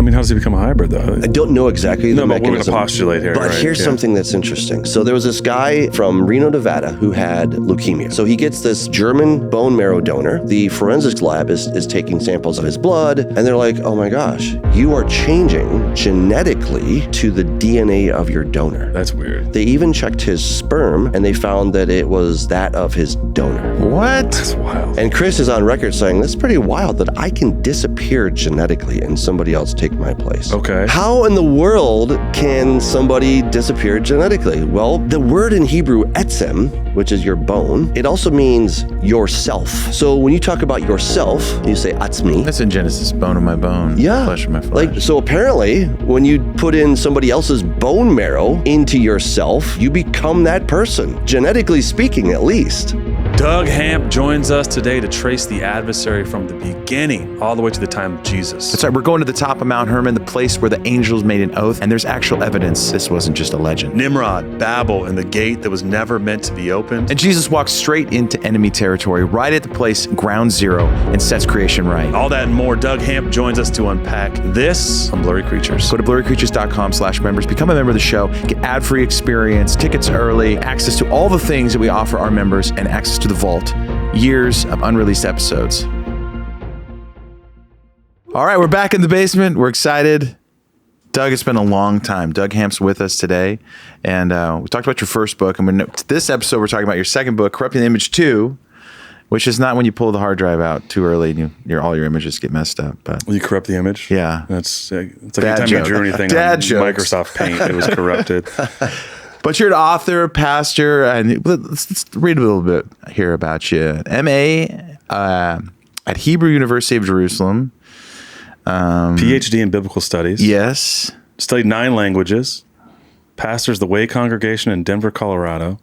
mean, how does he become a hybrid, though? I don't know exactly the mechanism. We're going to postulate here. But here's something that's interesting. So there was this guy from Reno, Nevada, who had leukemia. So he gets this German bone marrow donor. The forensics lab is taking samples of his blood, and they're like, oh my gosh, you are changing genetically to the DNA of your donor. That's weird. They even checked his sperm, and they found that it was that of his donor. What? That's wild. And Chris is on record saying, that's pretty wild that I can disappear genetically and somebody else take my place. Okay. How in the world can somebody disappear genetically? Well, the word in Hebrew, etzem, which is your bone, it also means yourself. So when you talk about yourself, you say atzmi. That's in Genesis, bone of my bone, Yeah. flesh of my flesh. So apparently, when you put in somebody else's bone marrow into yourself, you become that person, genetically speaking, at least. Doug Hamp joins us today to trace the adversary from the beginning all the way to the time of Jesus. That's right, we're going to the top of Mount Hermon, the place where the angels made an oath, and there's actual evidence this wasn't just a legend. Nimrod, Babel, and the gate that was never meant to be opened. And Jesus walks straight into enemy territory, right at the place, ground zero, and sets creation right. All that and more. Doug Hamp joins us to unpack this on Blurry Creatures. Go to blurrycreatures.com/members, become a member of the show, get ad-free experience, tickets early, access to all the things that we offer our members, and access to the vault, years of unreleased episodes. All right, we're back in the basement. We're excited. Doug, it's been a long time. Doug Hamp's with us today, and we talked about your first book, and this episode we're talking about your second book, Corrupting the Image 2, which is not when you pull the hard drive out too early and all your images get messed up. But Will you corrupt the image? Yeah. It's like Dad anytime joke. you drew anything Dad on jokes. Microsoft Paint, it was corrupted. But you're an author, pastor, and let's read a little bit here about you. M.A. At Hebrew University of Jerusalem. PhD in Biblical Studies. Yes. Studied 9 languages. Pastors the Way Congregation in Denver, Colorado.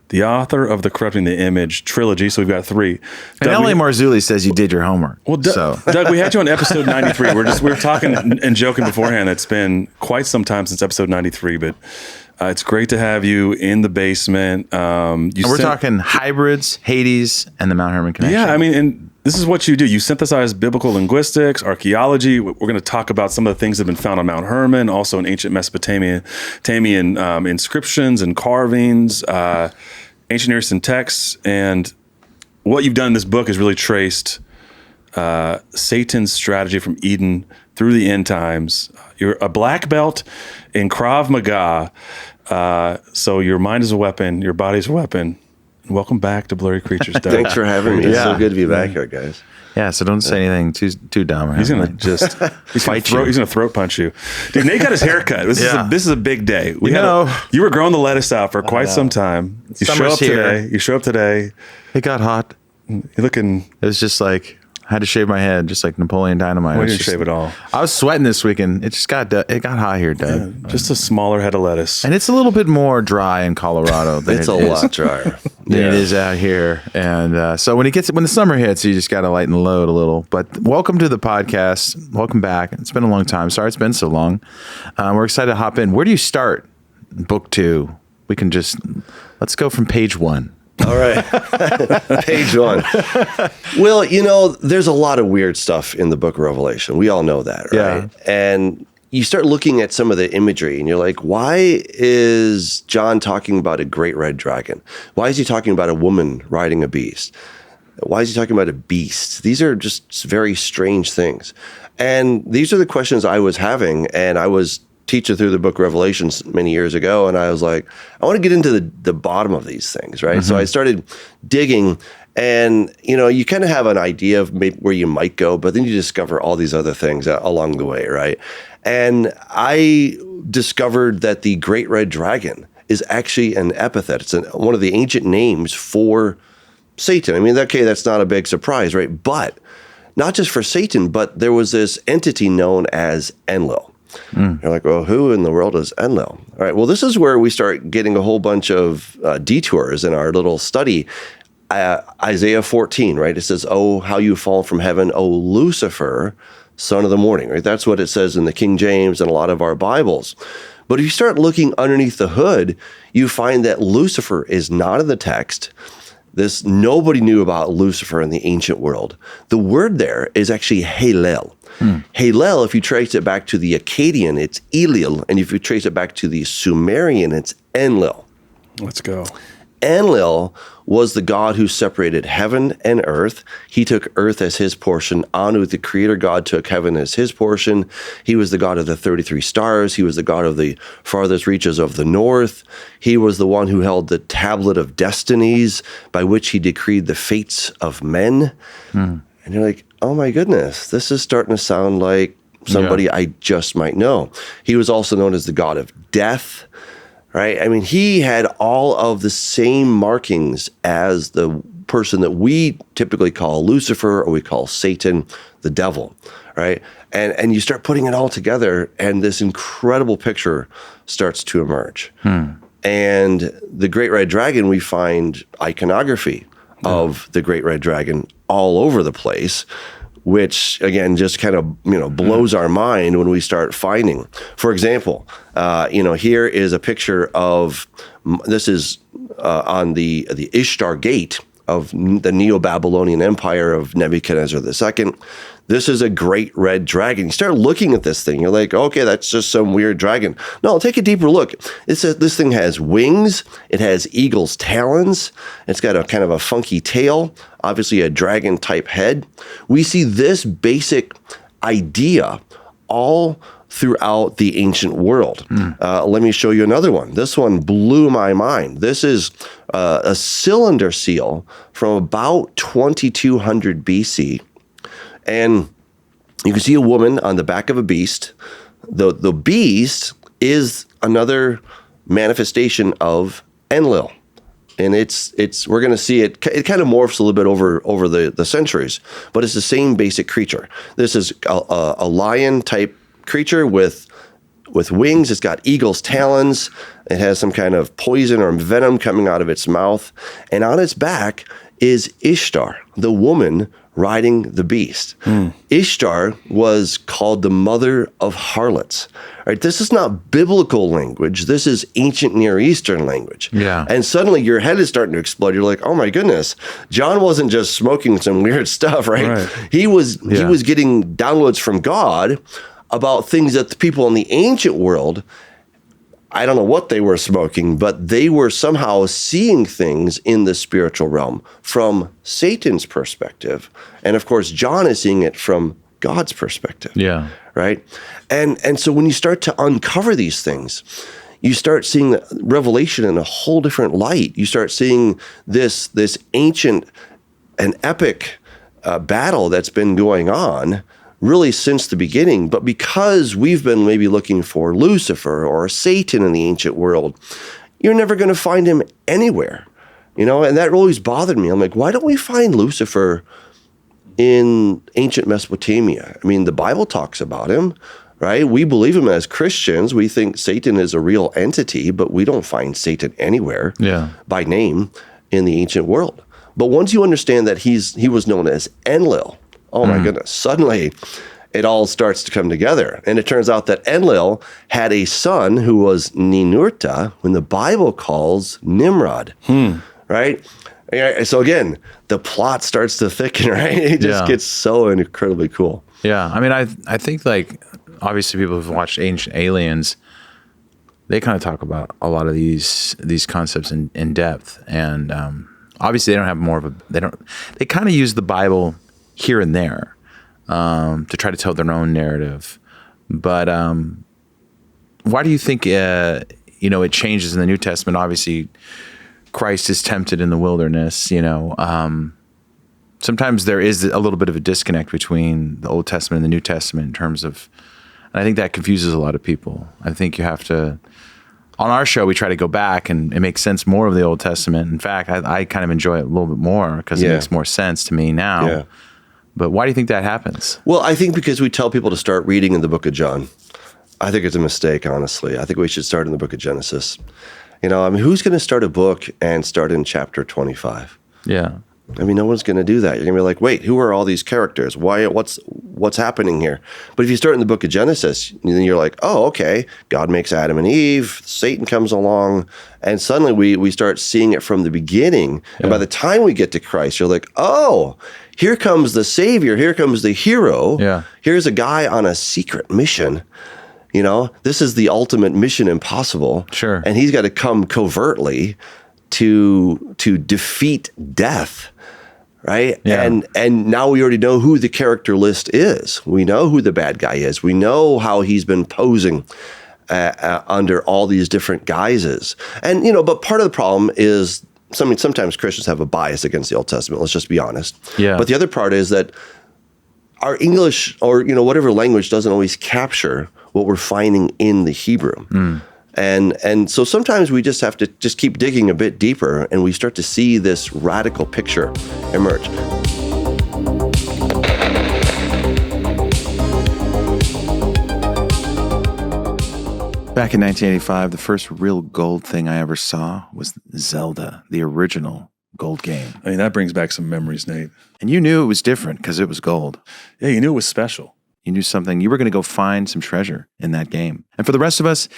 The author of the Corrupting the Image trilogy. So we've got 3. And L.A. Marzulli says you did your homework. Well, Doug, we had you on episode 93. We were talking and joking beforehand. It's been quite some time since episode 93, but it's great to have you in the basement. We're talking hybrids, Hades, and the Mount Hermon connection. Yeah, I mean, and this is what you do. You synthesize biblical linguistics, archaeology. We're going to talk about some of the things that have been found on Mount Hermon, also in ancient Mesopotamia, inscriptions and carvings, ancient Near Eastern texts. And what you've done in this book is really traced Satan's strategy from Eden through the end times. You're a black belt in Krav Maga. So your mind is a weapon, your body's a weapon. Welcome back to Blurry Creatures, Doug. Thanks for having me. It's so good to be back here, guys. Yeah, so don't say anything too dumb. Right? He's gonna just fight you. He's gonna throat punch you, dude. Nate got his hair cut. This is a big day. You were growing the lettuce out for quite some time. You show up today. You show up today. It got hot. You're looking. It was just like I had to shave my head, just like Napoleon Dynamite. Well, you didn't shave it all. I was sweating this weekend. It just got hot here, Doug. Yeah, just a smaller head of lettuce. And it's a little bit more dry in Colorado. Than It's a lot drier than it is out here. And so when the summer hits, you just got to lighten the load a little. But welcome to the podcast. Welcome back. It's been a long time. Sorry it's been so long. We're excited to hop in. Where do you start? Book 2. We can let's go from page 1. All right. Page 1. Well, there's a lot of weird stuff in the book of Revelation. We all know that, right? Yeah. And you start looking at some of the imagery and you're like, why is John talking about a great red dragon? Why is he talking about a woman riding a beast? Why is he talking about a beast? These are just very strange things. And these are the questions I was having, and I was teaching through the book of Revelations many years ago, and I was like, I want to get into the bottom of these things, right? Mm-hmm. So I started digging, and you kind of have an idea of maybe where you might go, but then you discover all these other things along the way, right? And I discovered that the great red dragon is actually an epithet. It's one of the ancient names for Satan. I mean, that's not a big surprise, right? But not just for Satan, but there was this entity known as Enlil. You're like, well, who in the world is Enlil? All right, well, this is where we start getting a whole bunch of detours in our little study. Isaiah 14, right? It says, oh, how you fall from heaven, oh, Lucifer, son of the morning, right? That's what it says in the King James and a lot of our Bibles. But if you start looking underneath the hood, you find that Lucifer is not in the text. This nobody knew about Lucifer in the ancient world. The word there is actually Hillel. Hillel, if you trace it back to the Akkadian, it's Enlil, and if you trace it back to the Sumerian, it's Enlil. Let's go. Enlil was the God who separated heaven and earth. He took earth as his portion. Anu, the creator God, took heaven as his portion. He was the God of the 33 stars. He was the God of the farthest reaches of the north. He was the one who held the Tablet of Destinies, by which he decreed the fates of men. And you're like, oh my goodness, this is starting to sound like somebody I just might know. He was also known as the God of death. Right? I mean, he had all of the same markings as the person that we typically call Lucifer, or we call Satan, the devil, right? And you start putting it all together, and this incredible picture starts to emerge. And the Great Red Dragon, we find iconography of the Great Red Dragon all over the place, which again just kind of blows our mind when we start finding. For example, here is a picture of this is on the Ishtar Gate of the Neo-Babylonian Empire of Nebuchadnezzar II. This is a great red dragon. You start looking at this thing, you're like, okay, that's just some weird dragon. No, take a deeper look. It says this thing has wings. It has eagle's talons. It's got a kind of a funky tail, obviously a dragon-type head. We see this basic idea all throughout the ancient world. Let me show you another one. This one blew my mind. This is a cylinder seal from about 2200 BC. And you can see a woman on the back of a beast. The beast is another manifestation of Enlil. And it's we're going to see it kind of morphs a little bit over the centuries, but it's the same basic creature. This is a lion type creature with wings. It's got eagle's talons. It has some kind of poison or venom coming out of its mouth. And on its back is Ishtar, the woman riding the beast. Ishtar was called the mother of harlots. Right? This is not biblical language. This is ancient Near Eastern language. Yeah. And suddenly your head is starting to explode. You're like, oh my goodness, John wasn't just smoking some weird stuff, right? He was getting downloads from God about things that the people in the ancient world, I don't know what they were smoking, but they were somehow seeing things in the spiritual realm from Satan's perspective. And of course, John is seeing it from God's perspective. Yeah. Right? And so when you start to uncover these things, you start seeing the revelation in a whole different light. You start seeing this ancient and epic battle that's been going on really since the beginning. But because we've been maybe looking for Lucifer or Satan in the ancient world, you're never going to find him anywhere, and that always bothered me. I'm like, why don't we find Lucifer in ancient Mesopotamia? I mean, the Bible talks about him, right? We believe him as Christians. We think Satan is a real entity, but we don't find Satan anywhere by name in the ancient world. But once you understand that he was known as Enlil, oh my goodness, suddenly it all starts to come together. And it turns out that Enlil had a son who was Ninurta, when the Bible calls Nimrod, right? So again, the plot starts to thicken, right? It just gets so incredibly cool. Yeah, I mean, I think like, obviously people who've watched Ancient Aliens, they kind of talk about a lot of these concepts in depth. And obviously they don't have more of they kind of use the Bible here and there to try to tell their own narrative. But why do you think it changes in the New Testament? Obviously Christ is tempted in the wilderness. Sometimes there is a little bit of a disconnect between the Old Testament and the New Testament in terms of, and I think that confuses a lot of people. I think you have to, on our show, we try to go back and it makes sense more of the Old Testament. In fact, I kind of enjoy it a little bit more because it makes more sense to me now. Yeah. But why do you think that happens? Well, I think because we tell people to start reading in the book of John. I think it's a mistake, honestly. I think we should start in the book of Genesis. Who's going to start a book and start in chapter 25? Yeah. I mean, no one's going to do that. You're going to be like, wait, who are all these characters? Why? What's happening here? But if you start in the book of Genesis, then you're like, oh, okay. God makes Adam and Eve. Satan comes along, and suddenly we start seeing it from the beginning. And by the time we get to Christ, you're like, oh, here comes the Savior. Here comes the hero. Yeah. Here's a guy on a secret mission. This is the ultimate mission impossible. Sure. And he's got to come covertly to defeat death. Right. Yeah. And now we already know who the character list is. We know who the bad guy is. We know how he's been posing under all these different guises. And, but part of the problem is sometimes Christians have a bias against the Old Testament. Let's just be honest. Yeah. But the other part is that our English or, whatever language doesn't always capture what we're finding in the Hebrew. And so sometimes we just have to just keep digging a bit deeper, and we start to see this radical picture emerge. Back in 1985, the first real gold thing I ever saw was Zelda, the original gold game. I mean, that brings back some memories, Nate. And you knew it was different because it was gold. Yeah, you knew it was special. You knew something. You were going to go find some treasure in that game. And for the rest of us,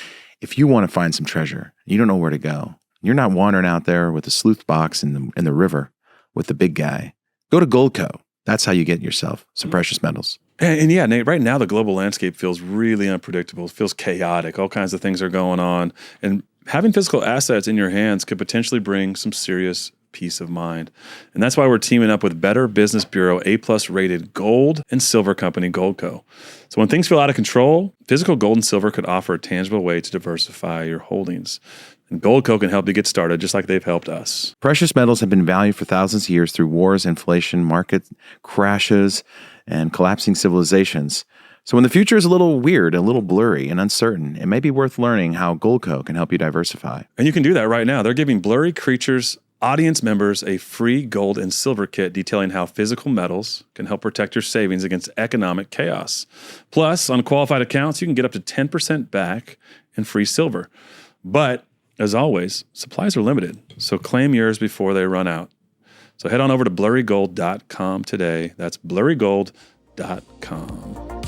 if you want to find some treasure, you don't know where to go. You're not wandering out there with the sleuth box in the river with the big guy. Go to Goldco. That's how you get yourself some precious metals. And yeah, Nate, right now the global landscape feels really unpredictable. It feels chaotic. All kinds of things are going on. And having physical assets in your hands could potentially bring some serious peace of mind. And that's why we're teaming up with Better Business Bureau A+ rated gold and silver company Goldco. So when things feel out of control, physical gold and silver could offer a tangible way to diversify your holdings. And Goldco can help you get started just like they've helped us. Precious metals have been valued for thousands of years through wars, inflation, market crashes, and collapsing civilizations. So when the future is a little weird, a little blurry and uncertain, it may be worth learning how Goldco can help you diversify. And you can do that right now. They're giving Blurry Creatures audience members a free gold and silver kit detailing how physical metals can help protect your savings against economic chaos. Plus, on qualified accounts, you can get up to 10% back in free silver. But, as always, supplies are limited, so claim yours before they run out. So head on over to blurrygold.com today. That's blurrygold.com.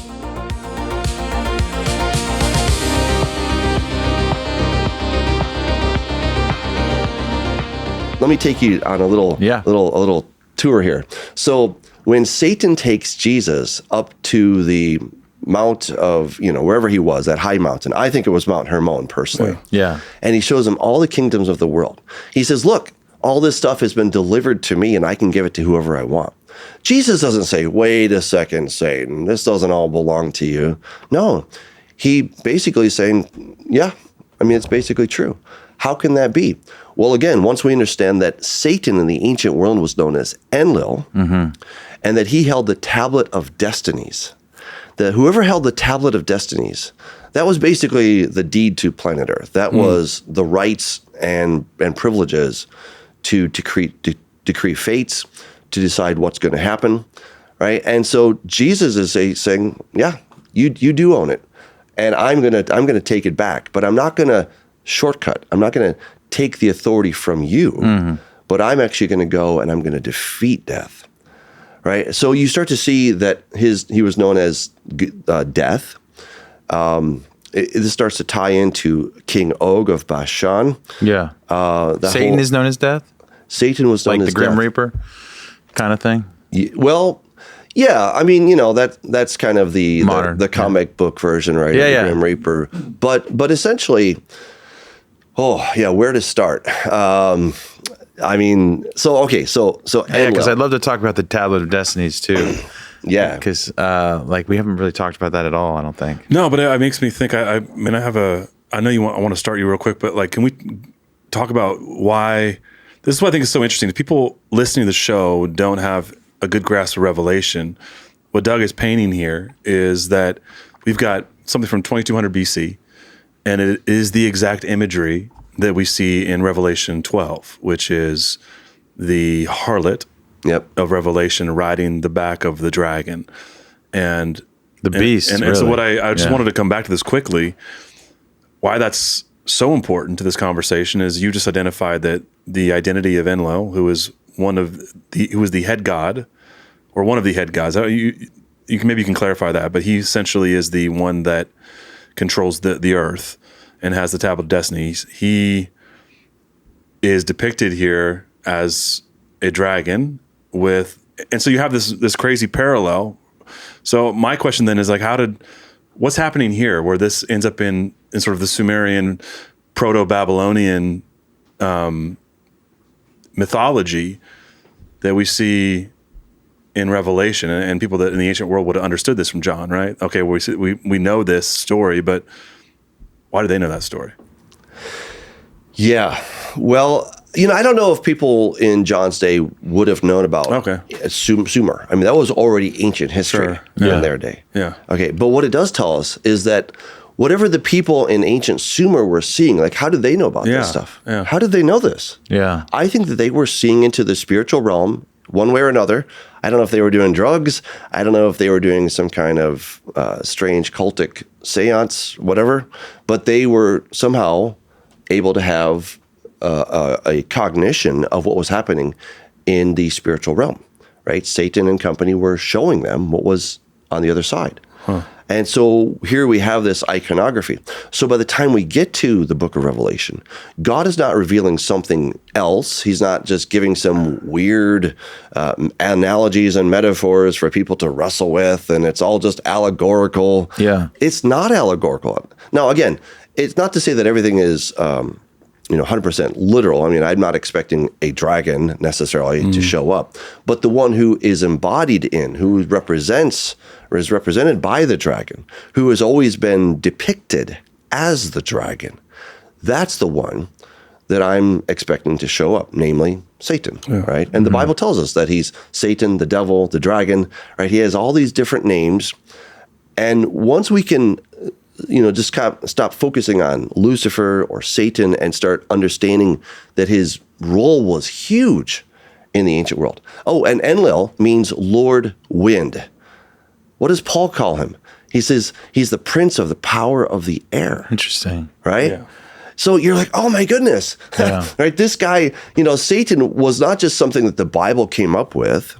Let me take you on a little tour here. So when Satan takes Jesus up to the Mount of, wherever he was, that high mountain, I think it was Mount Hermon personally. Yeah. And he shows him all the kingdoms of the world. He says, look, all this stuff has been delivered to me and I can give it to whoever I want. Jesus doesn't say, wait a second, Satan, this doesn't all belong to you. No, he basically is saying, yeah, it's basically true. How can that be? Well, again, once we understand that Satan in the ancient world was known as Enlil, and that he held the Tablet of Destinies, that whoever held the Tablet of Destinies, that was basically the deed to planet Earth. That was the rights and privileges to decree fates, to decide what's going to happen, right? And so Jesus is saying, yeah, you do own it, and I'm gonna take it back, but I'm not gonna shortcut. I'm not going to take the authority from you, but I'm actually going to go and I'm going to defeat death, right? So you start to see that he was known as death. This starts to tie into King Og of Bashan. Yeah. Satan is known as death? Satan was known like as the Grim death. Reaper kind of thing? Well, yeah, that's kind of the modern, the comic book version, right? Yeah, of the Grim Reaper. But essentially, where to start? So because I'd love to talk about the Tablet of Destinies too. Yeah, because we haven't really talked about that at all. I don't think. No, but it makes me think. I want to start you real quick, but can we talk about why? This is what I think is so interesting. If people listening to the show don't have a good grasp of Revelation, what Doug is painting here is that we've got something from 2200 BC, and it is the exact imagery that we see in Revelation 12, which is the harlot of Revelation riding the back of the dragon. And the beast. And so what I just wanted to come back to this quickly, why that's so important to this conversation is you just identified that the identity of Enlil, who is he was the head god, or one of the head gods. You can clarify that, but he essentially is the one that controls the earth and has the Tablet of Destinies. He is depicted here as a dragon and so you have this crazy parallel. So my question then is like, what's happening here where this ends up in sort of the Sumerian Proto-Babylonian mythology that we see in Revelation, and people that in the ancient world would have understood this from John, right? Okay, we know this story, but why do they know that story? Yeah. Well, I don't know if people in John's day would have known about Sumer. I mean, that was already ancient history in their day. Yeah. Okay, but what it does tell us is that whatever the people in ancient Sumer were seeing, like, how did they know about this stuff? Yeah. How did they know this? Yeah. I think that they were seeing into the spiritual realm one way or another. I don't know if they were doing drugs. I don't know if they were doing some kind of strange cultic seance, whatever. But they were somehow able to have a cognition of what was happening in the spiritual realm, right? Satan and company were showing them what was on the other side. Huh. And so here we have this iconography. So by the time we get to the book of Revelation, God is not revealing something else. He's not just giving some weird analogies and metaphors for people to wrestle with, and it's all just allegorical. Yeah. It's not allegorical. Now, again, it's not to say that everything is 100% literal. I mean, I'm not expecting a dragon necessarily to show up, but the one who is embodied in, who represents or is represented by the dragon, who has always been depicted as the dragon, that's the one that I'm expecting to show up, namely Satan, right? And the Bible tells us that he's Satan, the devil, the dragon, right? He has all these different names. And once we can just stop focusing on Lucifer or Satan and start understanding that his role was huge in the ancient world. Oh, and Enlil means Lord Wind. What does Paul call him? He says he's the prince of the power of the air. Interesting. Right? Yeah. So you're like, oh my goodness. Yeah. Right? This guy, Satan was not just something that the Bible came up with,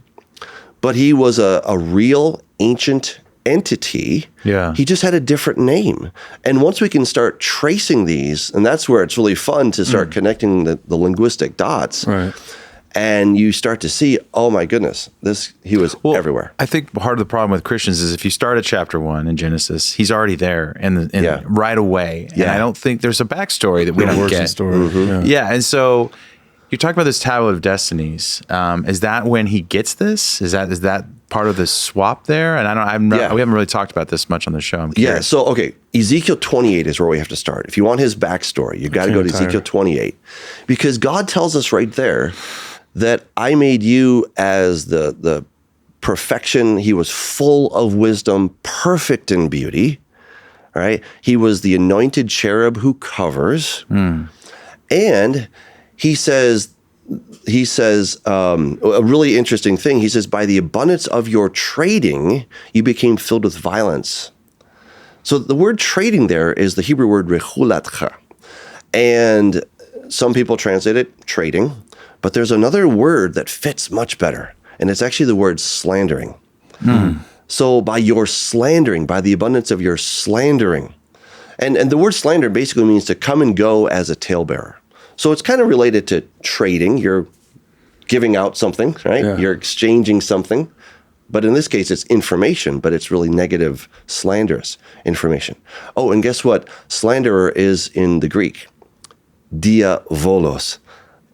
but he was a real ancient entity. Yeah. He just had a different name. And once we can start tracing these, and that's where it's really fun to start connecting the linguistic dots. Right. And you start to see, oh my goodness, he was everywhere. I think part of the problem with Christians is if you start at chapter 1 in Genesis, he's already there and right away. And I don't think there's a backstory that we don't get. Story. Yeah. And so you're talking about this Tablet of Destinies. Is that when he gets this? Is that part of the swap there? And we haven't really talked about this much on the show. I'm curious. So, okay, Ezekiel 28 is where we have to start. If you want his backstory, you've got to go to Ezekiel 28. Because God tells us right there that I made you as the perfection. He was full of wisdom, perfect in beauty, right? He was the anointed cherub who covers. And he says a really interesting thing. He says, by the abundance of your trading, you became filled with violence. So the word trading there is the Hebrew word rechulatcha. And some people translate it trading, but there's another word that fits much better. And it's actually the word slandering. So by your slandering, by the abundance of your slandering. And the word slander basically means to come and go as a talebearer. So it's kind of related to trading. You're giving out something, right? Yeah. You're exchanging something. But in this case, it's information, but it's really negative, slanderous information. Oh, and guess what? Slanderer is in the Greek. Diavolos,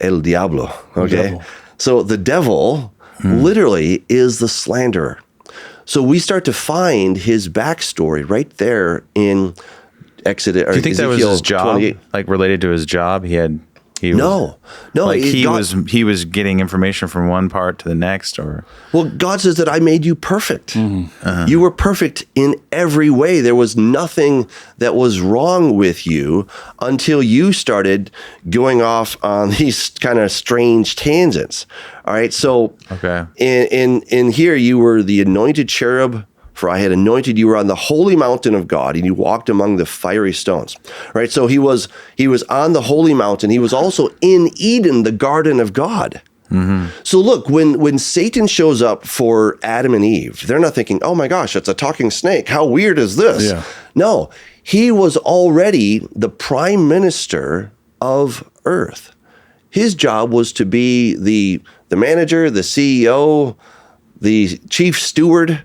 el diablo, okay? So the devil literally is the slanderer. So we start to find his backstory right there in Exodus. Do you think Ezekiel that was his job, 28. like related to his job? No. Like he was getting information from one part to the next, or well, God says that I made you perfect. You were perfect in every way. There was nothing that was wrong with you until you started going off on these kind of strange tangents. All right, so in here you were the anointed cherub. For I had anointed you were on the holy mountain of God, and you walked among the fiery stones. Right? So he was on the holy mountain. He was also in Eden, the garden of God. So look, when Satan shows up for Adam and Eve, they're not thinking, oh my gosh, it's a talking snake. How weird is this? Yeah. No, he was already the prime minister of Earth. His job was to be the manager, the CEO, the chief steward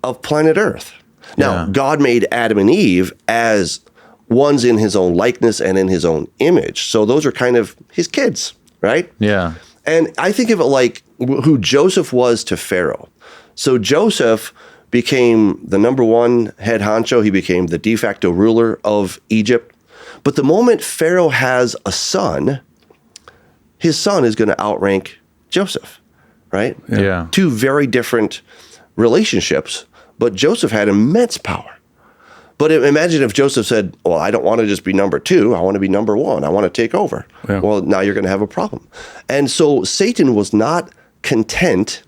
of planet Earth. Now, God made Adam and Eve as ones in his own likeness and in his own image. So those are kind of his kids, right? Yeah. And I think of it like who Joseph was to Pharaoh. So Joseph became the number one head honcho. He became the de facto ruler of Egypt. But the moment Pharaoh has a son, his son is going to outrank Joseph, right? Yeah. Two very different relationships, but Joseph had immense power. But imagine if Joseph said, well, I don't want to just be number two. I want to be number one. I want to take over. Yeah. Well, now you're going to have a problem. And so Satan was not content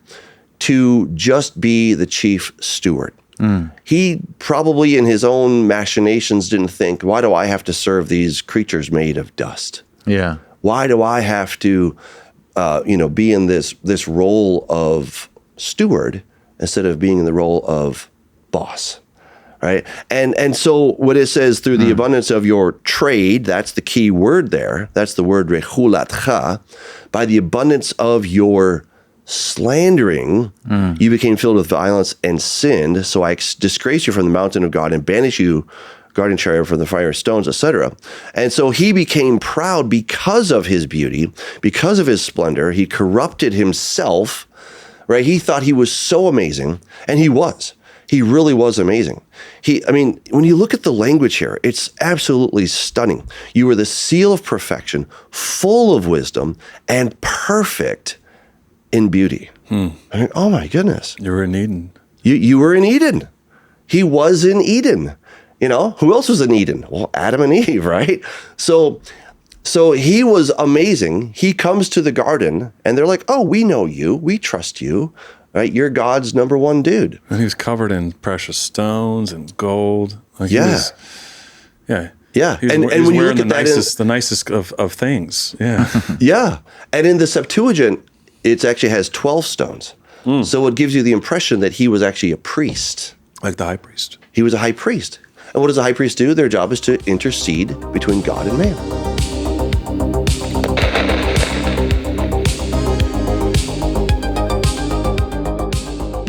to just be the chief steward. He probably in his own machinations didn't think, why do I have to serve these creatures made of dust? Yeah. Why do I have to, be in this role of steward instead of being in the role of boss? Right. And so what it says, through the abundance of your trade, that's the key word there. That's the word rechulatcha. By the abundance of your slandering, you became filled with violence and sinned. So I disgrace you from the mountain of God and banish you, guardian chariot, from the fire stones, etc. And so he became proud because of his beauty, because of his splendor. He corrupted himself. Right. He thought he was so amazing, and he was. He really was amazing. When you look at the language here, it's absolutely stunning. You were the seal of perfection, full of wisdom, and perfect in beauty. Oh my goodness. You were in Eden. You were in Eden. He was in Eden. Who else was in Eden? Well, Adam and Eve, right? So he was amazing. He comes to the garden, and they're like, oh, we know you. We trust you. Right, you're God's number one dude. And he was covered in precious stones and gold. He Yeah. was And when when you look the at that the nicest of things. Yeah. Yeah. And in the Septuagint, it actually has 12 stones. So it gives you the impression that he was actually a priest. Like the high priest. He was a high priest. And what does a high priest do? Their job is to intercede between God and man.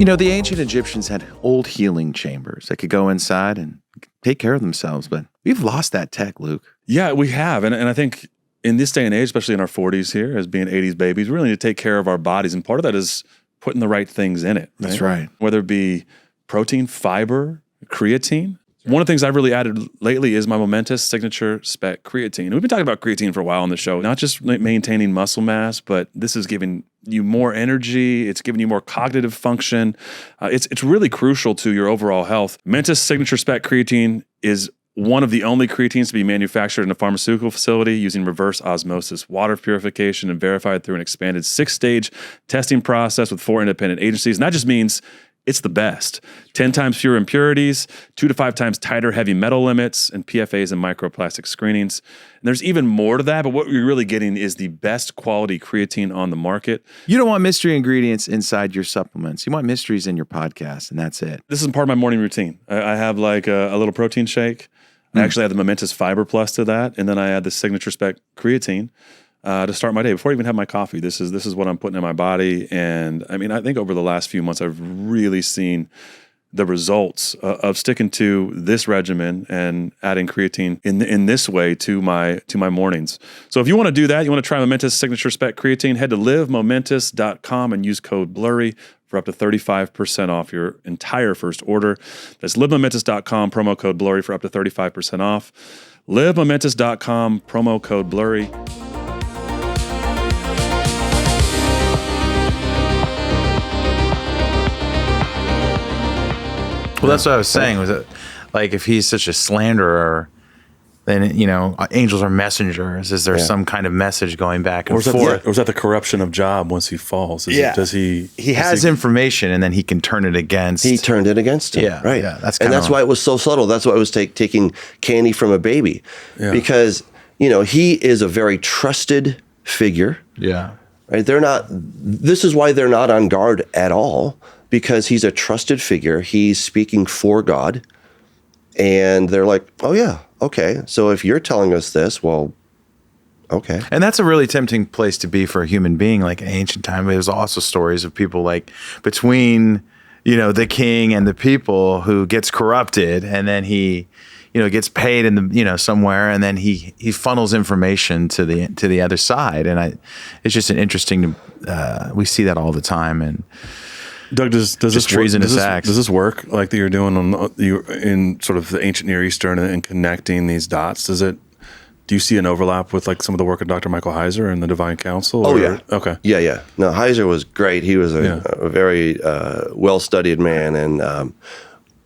The ancient Egyptians had old healing chambers that could go inside and take care of themselves, but we've lost that tech, Luke. Yeah, we have. And I think in this day and age, especially in our 40s here, as being 80s babies, we really need to take care of our bodies. And part of that is putting the right things in it. That's right. Whether it be protein, fiber, creatine. One of the things I've really added lately is my Momentous signature spec creatine. And we've been talking about creatine for a while on the show, not just maintaining muscle mass, but this is giving you more energy. It's giving you more cognitive function. It's really crucial to your overall health. Momentous signature spec creatine is one of the only creatines to be manufactured in a pharmaceutical facility using reverse osmosis water purification and verified through an expanded 6-stage testing process with 4 independent agencies. And that just means it's the best. 10 times fewer impurities, 2 to 5 times tighter heavy metal limits, and PFAs and microplastic screenings. And there's even more to that, but what you're really getting is the best quality creatine on the market. You don't want mystery ingredients inside your supplements. You want mysteries in your podcast, and that's it. This is part of my morning routine. I have like a little protein shake. I actually add the Momentous Fiber Plus to that, and then I add the signature spec creatine to start my day before I even have my coffee. This is what I'm putting in my body. And I think over the last few months, I've really seen the results of sticking to this regimen and adding creatine in this way to my mornings. So if you want to do that, you want to try Momentous Signature Spec Creatine, head to livemomentous.com and use code Blurry for up to 35% off your entire first order. That's livemomentous.com, promo code Blurry for up to 35% off. Livemomentous.com, promo code Blurry. Well, that's what I was saying, was that, like, if he's such a slanderer, then, angels are messengers. Is there some kind of message going back and forth? Or is that the corruption of Job once he falls? He has information, and then he can turn it against. He turned it against him. Yeah, right. Yeah, that's why it was so subtle. That's why it was taking candy from a baby. Yeah. Because, he is a very trusted figure. Yeah. right? This is why they're not on guard at all, because he's a trusted figure. He's speaking for God. And they're like, oh yeah, okay. So if you're telling us this, well, okay. And that's a really tempting place to be for a human being. Like in ancient time, there's also stories of people like between, the king and the people who gets corrupted, and then he, gets paid in the, somewhere, and then he funnels information to the other side. And it's just an interesting, we see that all the time. And Doug, does this treasonous acts. Does this work like that you're doing in sort of the ancient Near Eastern and connecting these dots? Do you see an overlap with like some of the work of Dr. Michael Heiser and the Divine Council? Oh, yeah. Okay. Yeah. No, Heiser was great. He was a very well-studied man, and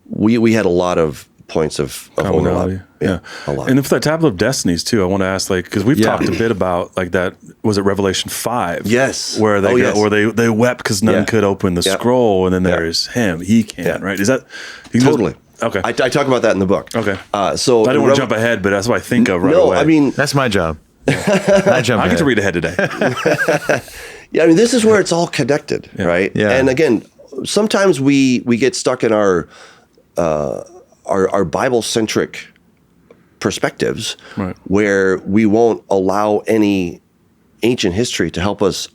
we had a lot of points of overlap. Yeah, a lot. And for that Tablet of Destinies too, I want to ask, like, because we've talked a bit about like that. Was it Revelation 5? Yes. Where they wept because none could open the scroll, and then there's him. He can, right? Is that totally? Okay. I talk about that in the book. Okay. So I didn't want to jump ahead, but that's what I think of right away. No, I mean, that's my job. I get to read ahead today. Yeah, I mean, this is where it's all connected, right? Yeah. And again, sometimes we get stuck in our Bible-centric perspectives, right, where we won't allow any ancient history to help us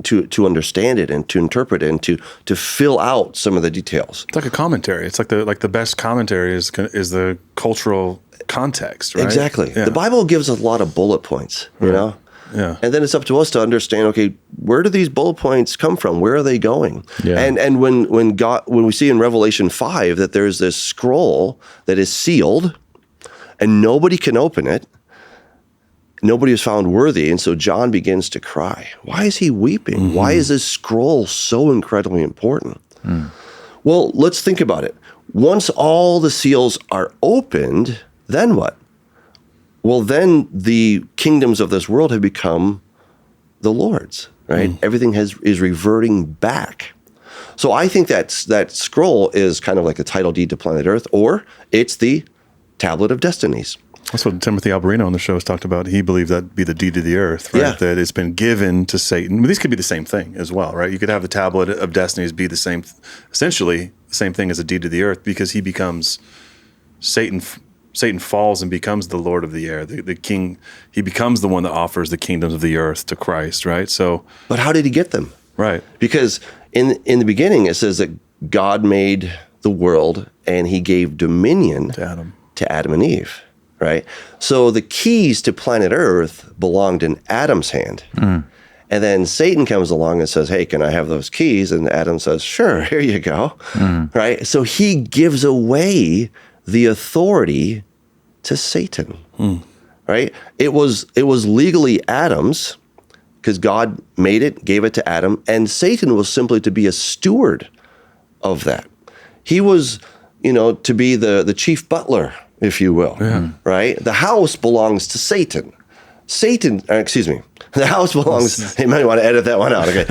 to understand it and to interpret it and to fill out some of the details. It's like a commentary. It's like the best commentary is the cultural context, right? Exactly. Yeah. The Bible gives us a lot of bullet points, you know? Yeah. And then it's up to us to understand, okay, where do these bullet points come from? Where are they going? Yeah. And when we see in Revelation 5 that there's this scroll that is sealed and nobody can open it, nobody is found worthy, and so John begins to cry. Why is he weeping? Mm-hmm. Why is this scroll so incredibly important? Well, let's think about it. Once all the seals are opened, then what? Well, then the kingdoms of this world have become the Lord's, right? Everything is reverting back. So I think that scroll is kind of like the title deed to planet Earth, or it's the Tablet of Destinies. That's what Timothy Alberino on the show has talked about. He believed that'd be the deed of the earth, right? Yeah. That it's been given to Satan. But these could be the same thing as well, right? You could have the Tablet of Destinies be essentially the same thing as a deed of the earth, because he becomes Satan falls and becomes the Lord of the air, the king. He becomes the one that offers the kingdoms of the earth to Christ, right? So, but how did he get them? Right. Because in the beginning it says that God made the world and he gave dominion to Adam and Eve, right? So the keys to planet Earth belonged in Adam's hand. And then Satan comes along and says, hey, can I have those keys? And Adam says, sure, here you go, right? So he gives away the authority to Satan, right? It was legally Adam's, because God made it, gave it to Adam, and Satan was simply to be a steward of that. He was, to be the chief butler, if you will, right? The house belongs to Satan. The house belongs, you might want to edit that one out, okay?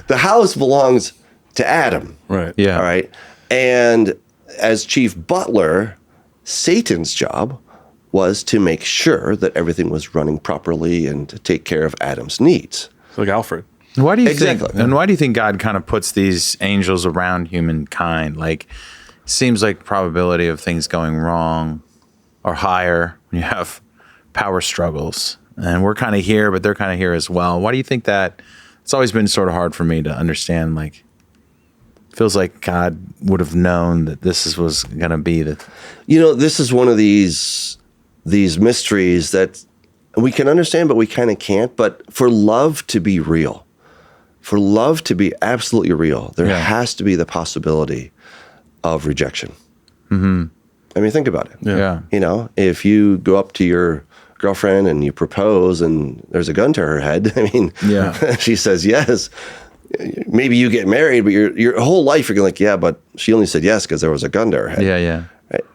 The house belongs to Adam. Right. Yeah. All right. And as chief butler, Satan's job was to make sure that everything was running properly and to take care of Adam's needs. It's like Alfred. Why do you Exactly. think? And why do you think God kind of puts these angels around humankind? Like, seems like probability of things going wrong are higher when you have power struggles, and we're kind of here, but they're kind of here as well. Why do you think that? It's always been sort of hard for me to understand. Like, feels like God would have known that this was going to be the. This is one of these mysteries that we can understand, but we kind of can't. But for love to be real, for love to be absolutely real, there has to be the possibility of rejection. I mean, think about it. Yeah. If you go up to your girlfriend and you propose and there's a gun to her head, I mean, she says yes. Maybe you get married, but your whole life you're like, yeah, but she only said yes because there was a gun to her head. Yeah.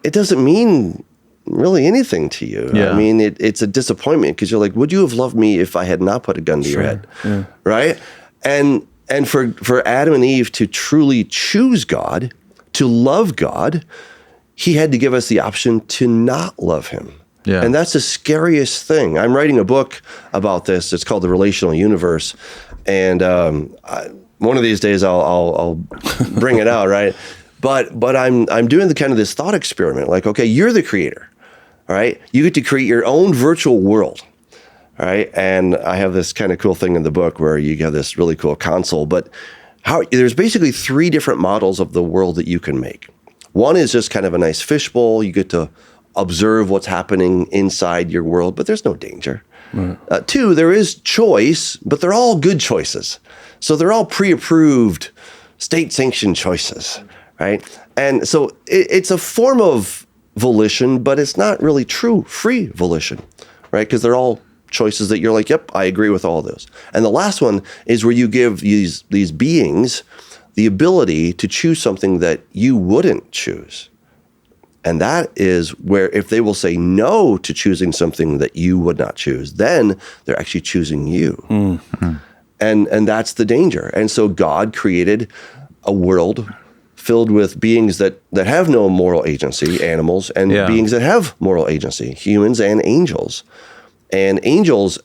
It doesn't mean really anything to you. Yeah. I mean, it's a disappointment because you're like, would you have loved me if I had not put a gun to your head? Yeah. Right? And for Adam and Eve to truly choose God, to love God, he had to give us the option to not love him. Yeah. And that's the scariest thing. I'm writing a book about this. It's called The Relational Universe. And one of these days I'll bring it out, right? But I'm doing the kind of this thought experiment. Like, okay, you're the creator, all right? You get to create your own virtual world, all right? And I have this kind of cool thing in the book where you have this really cool console. But there's basically 3 different models of the world that you can make. One is just kind of a nice fishbowl. You get to observe what's happening inside your world, but there's no danger. Right. 2, there is choice, but they're all good choices. So they're all pre-approved, state-sanctioned choices, right? And so it's a form of volition, but it's not really true free volition, right? Because they're all choices that you're like, yep, I agree with all those. And the last one is where you give these beings the ability to choose something that you wouldn't choose. And that is where if they will say no to choosing something that you would not choose, then they're actually choosing you. Mm-hmm. And that's the danger. And so God created a world filled with beings that have no moral agency, animals, and beings that have moral agency, humans and angels. And angels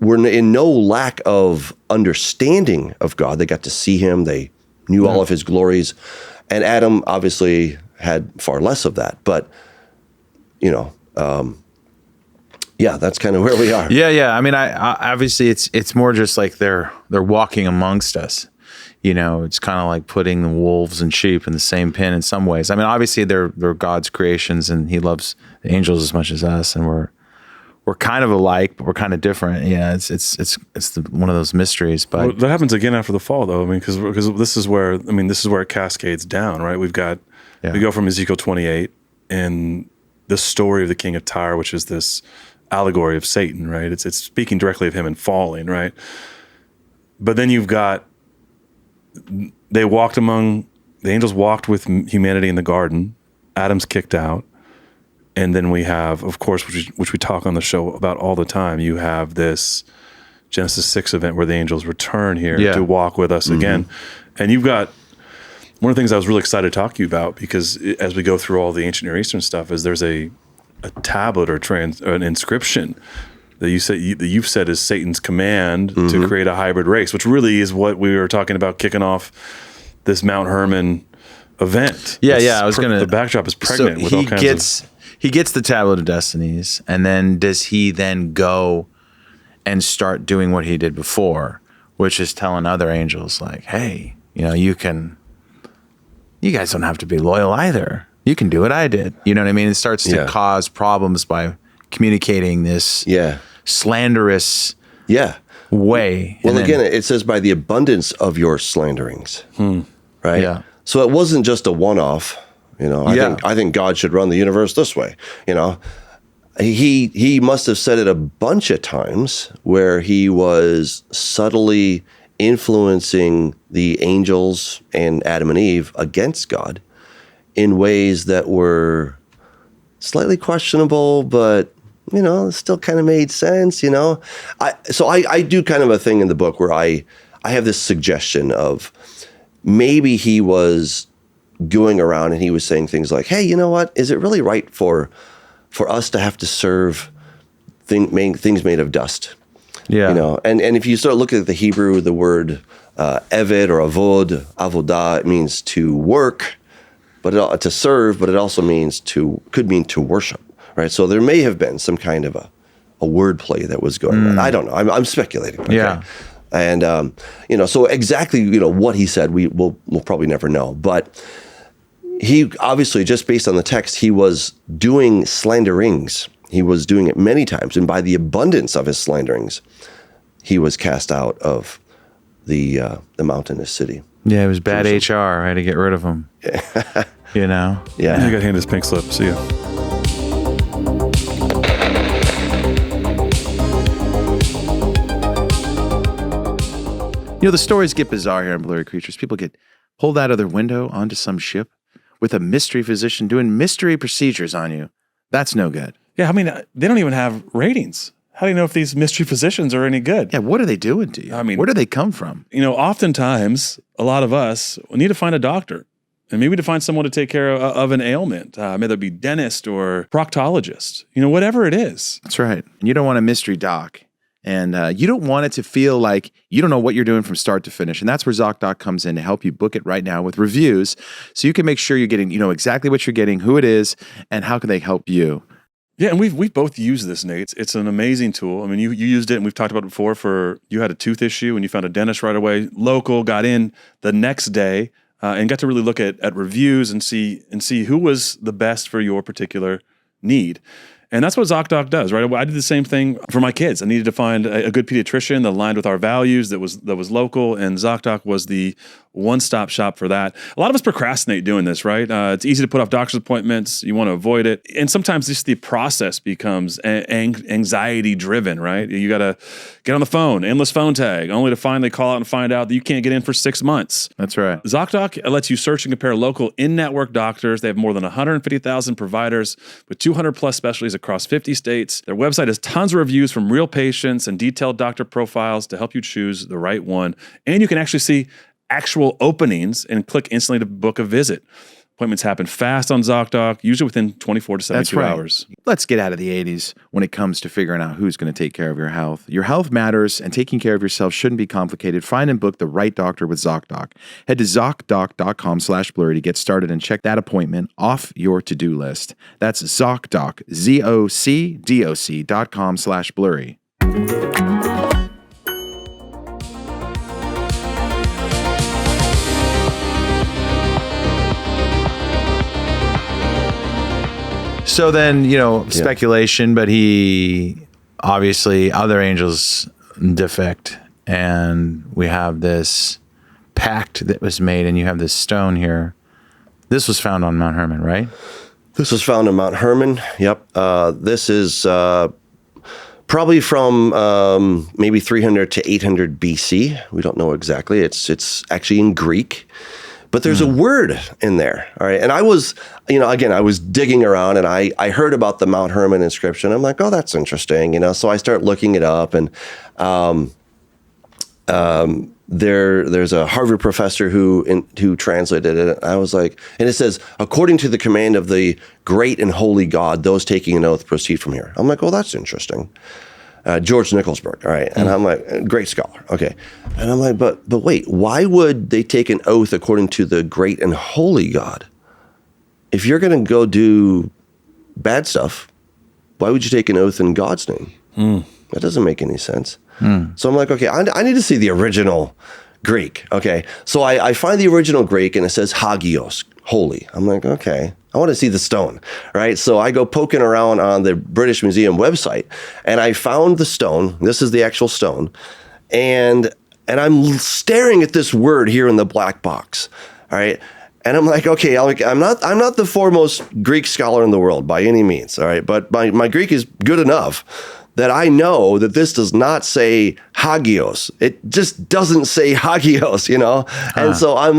were in no lack of understanding of God. They got to see him. They knew all of his glories. And Adam obviously had far less of that. But, that's kind of where we are. Yeah. I mean, I obviously it's more just like they're walking amongst us. It's kind of like putting the wolves and sheep in the same pen in some ways. I mean, obviously they're God's creations, and he loves the angels as much as us, and we're kind of alike, but we're kind of different. Yeah, it's one of those mysteries. But that happens again after the fall, though. I mean, because this is where it cascades down, right? We go from Ezekiel 28 and the story of the king of Tyre, which is this allegory of Satan, right? It's speaking directly of him and falling, right? But then you've got the angels walked with humanity in the garden. Adam's kicked out. And then we have, of course, which we talk on the show about all the time, you have this Genesis 6 event where the angels return here to walk with us again. And you've got, one of the things I was really excited to talk to you about, because as we go through all the ancient Near Eastern stuff, is there's a tablet or an inscription that you've said is Satan's command to create a hybrid race, which really is what we were talking about kicking off this Mount Hermon event. The backdrop is pregnant with all kinds of... He gets the Tablet of Destinies, and then does he then go and start doing what he did before, which is telling other angels like, hey, you guys don't have to be loyal either. You can do what I did. You know what I mean? It starts to cause problems by communicating this slanderous way. Well, again, it says by the abundance of your slanderings, right? Yeah. So it wasn't just a one-off. I think God should run the universe this way. He must have said it a bunch of times where he was subtly influencing the angels and Adam and Eve against God in ways that were slightly questionable, but still kind of made sense. So I do kind of a thing in the book where I have this suggestion of maybe he was going around and he was saying things like, hey, you know what? Is it really right for us to have to serve things made of dust? Yeah. And if you start looking at the Hebrew, the word eved or avodah, it means to work, but to serve, but it also could mean to worship, right? So there may have been some kind of a word play that was going on. I don't know. I'm speculating. Okay? Yeah. And, so exactly, what he said, we'll probably never know. But he obviously, just based on the text, he was doing slanderings. He was doing it many times. And by the abundance of his slanderings, he was cast out of the mountainous city. Yeah, it was bad HR. I had to get rid of him. Yeah. You got handed his pink slip. See ya. The stories get bizarre here on Blurry Creatures. People get pulled out of their window onto some ship with a mystery physician doing mystery procedures on you. That's no good. Yeah, I mean, they don't even have ratings. How do you know if these mystery physicians are any good? Yeah, what are they doing to you? I mean, where do they come from? Oftentimes, a lot of us need to find a doctor. And maybe to find someone to take care of an ailment, may that be dentist or proctologist, whatever it is. That's right. And you don't want a mystery doc. And you don't want it to feel like you don't know what you're doing from start to finish. And that's where Zocdoc comes in to help you book it right now with reviews so you can make sure you're getting, exactly what you're getting, who it is, and how can they help you. Yeah, and we've both used this, Nate. It's an amazing tool. I mean, you used it, and we've talked about it before. You had a tooth issue, and you found a dentist right away, local, got in the next day, and got to really look at reviews and see who was the best for your particular need. And that's what Zocdoc does, right? I did the same thing for my kids. I needed to find a good pediatrician that aligned with our values, that was local, and Zocdoc was the one-stop shop for that. A lot of us procrastinate doing this, right? It's easy to put off doctor's appointments. You want to avoid it. And sometimes just the process becomes anxiety-driven, right? You got to get on the phone, endless phone tag, only to finally call out and find out that you can't get in for 6 months. That's right. Zocdoc lets you search and compare local in-network doctors. They have more than 150,000 providers with 200-plus specialties across 50 states. Their website has tons of reviews from real patients and detailed doctor profiles to help you choose the right one. And you can actually see actual openings and click instantly to book a visit. Appointments happen fast on Zocdoc, usually within 24 to 72 hours. Let's get out of the 80s when it comes to figuring out who's going to take care of your health. Your health matters, and taking care of yourself shouldn't be complicated. Find and book the right doctor with Zocdoc. Head to Zocdoc.com/blurry to get started and check that appointment off your to-do list. That's Zocdoc, ZocDoc.com/blurry. So then, speculation, but he obviously other angels defect, and we have this pact that was made, and you have this stone here. This was found on Mount Hermon, right? This was found on Mount Hermon. Yep. This is probably from maybe 300 to 800 BC. We don't know exactly. It's actually in Greek. But there's a word in there, all right? And I was, again, I was digging around, and I heard about the Mount Hermon inscription. I'm like, oh, that's interesting, So I start looking it up, and there's a Harvard professor who translated it. I was like, and it says, according to the command of the great and holy God, those taking an oath proceed from here. I'm like, oh, that's interesting. George Nicholsburg, all right? And I'm like, great scholar, okay. And I'm like, but wait, why would they take an oath according to the great and holy God? If you're going to go do bad stuff, why would you take an oath in God's name? That doesn't make any sense. So I'm like, okay, I need to see the original Greek, okay? So I find the original Greek, and it says hagios, holy. I'm like, okay, I want to see the stone, right? So I go poking around on the British Museum website, and I found the stone. This is the actual stone. And I'm staring at this word here in the black box, all right? And I'm like, okay, I'm not the foremost Greek scholar in the world by any means, all right? But my Greek is good enough that I know that this does not say hagios. It just doesn't say hagios, And so I'm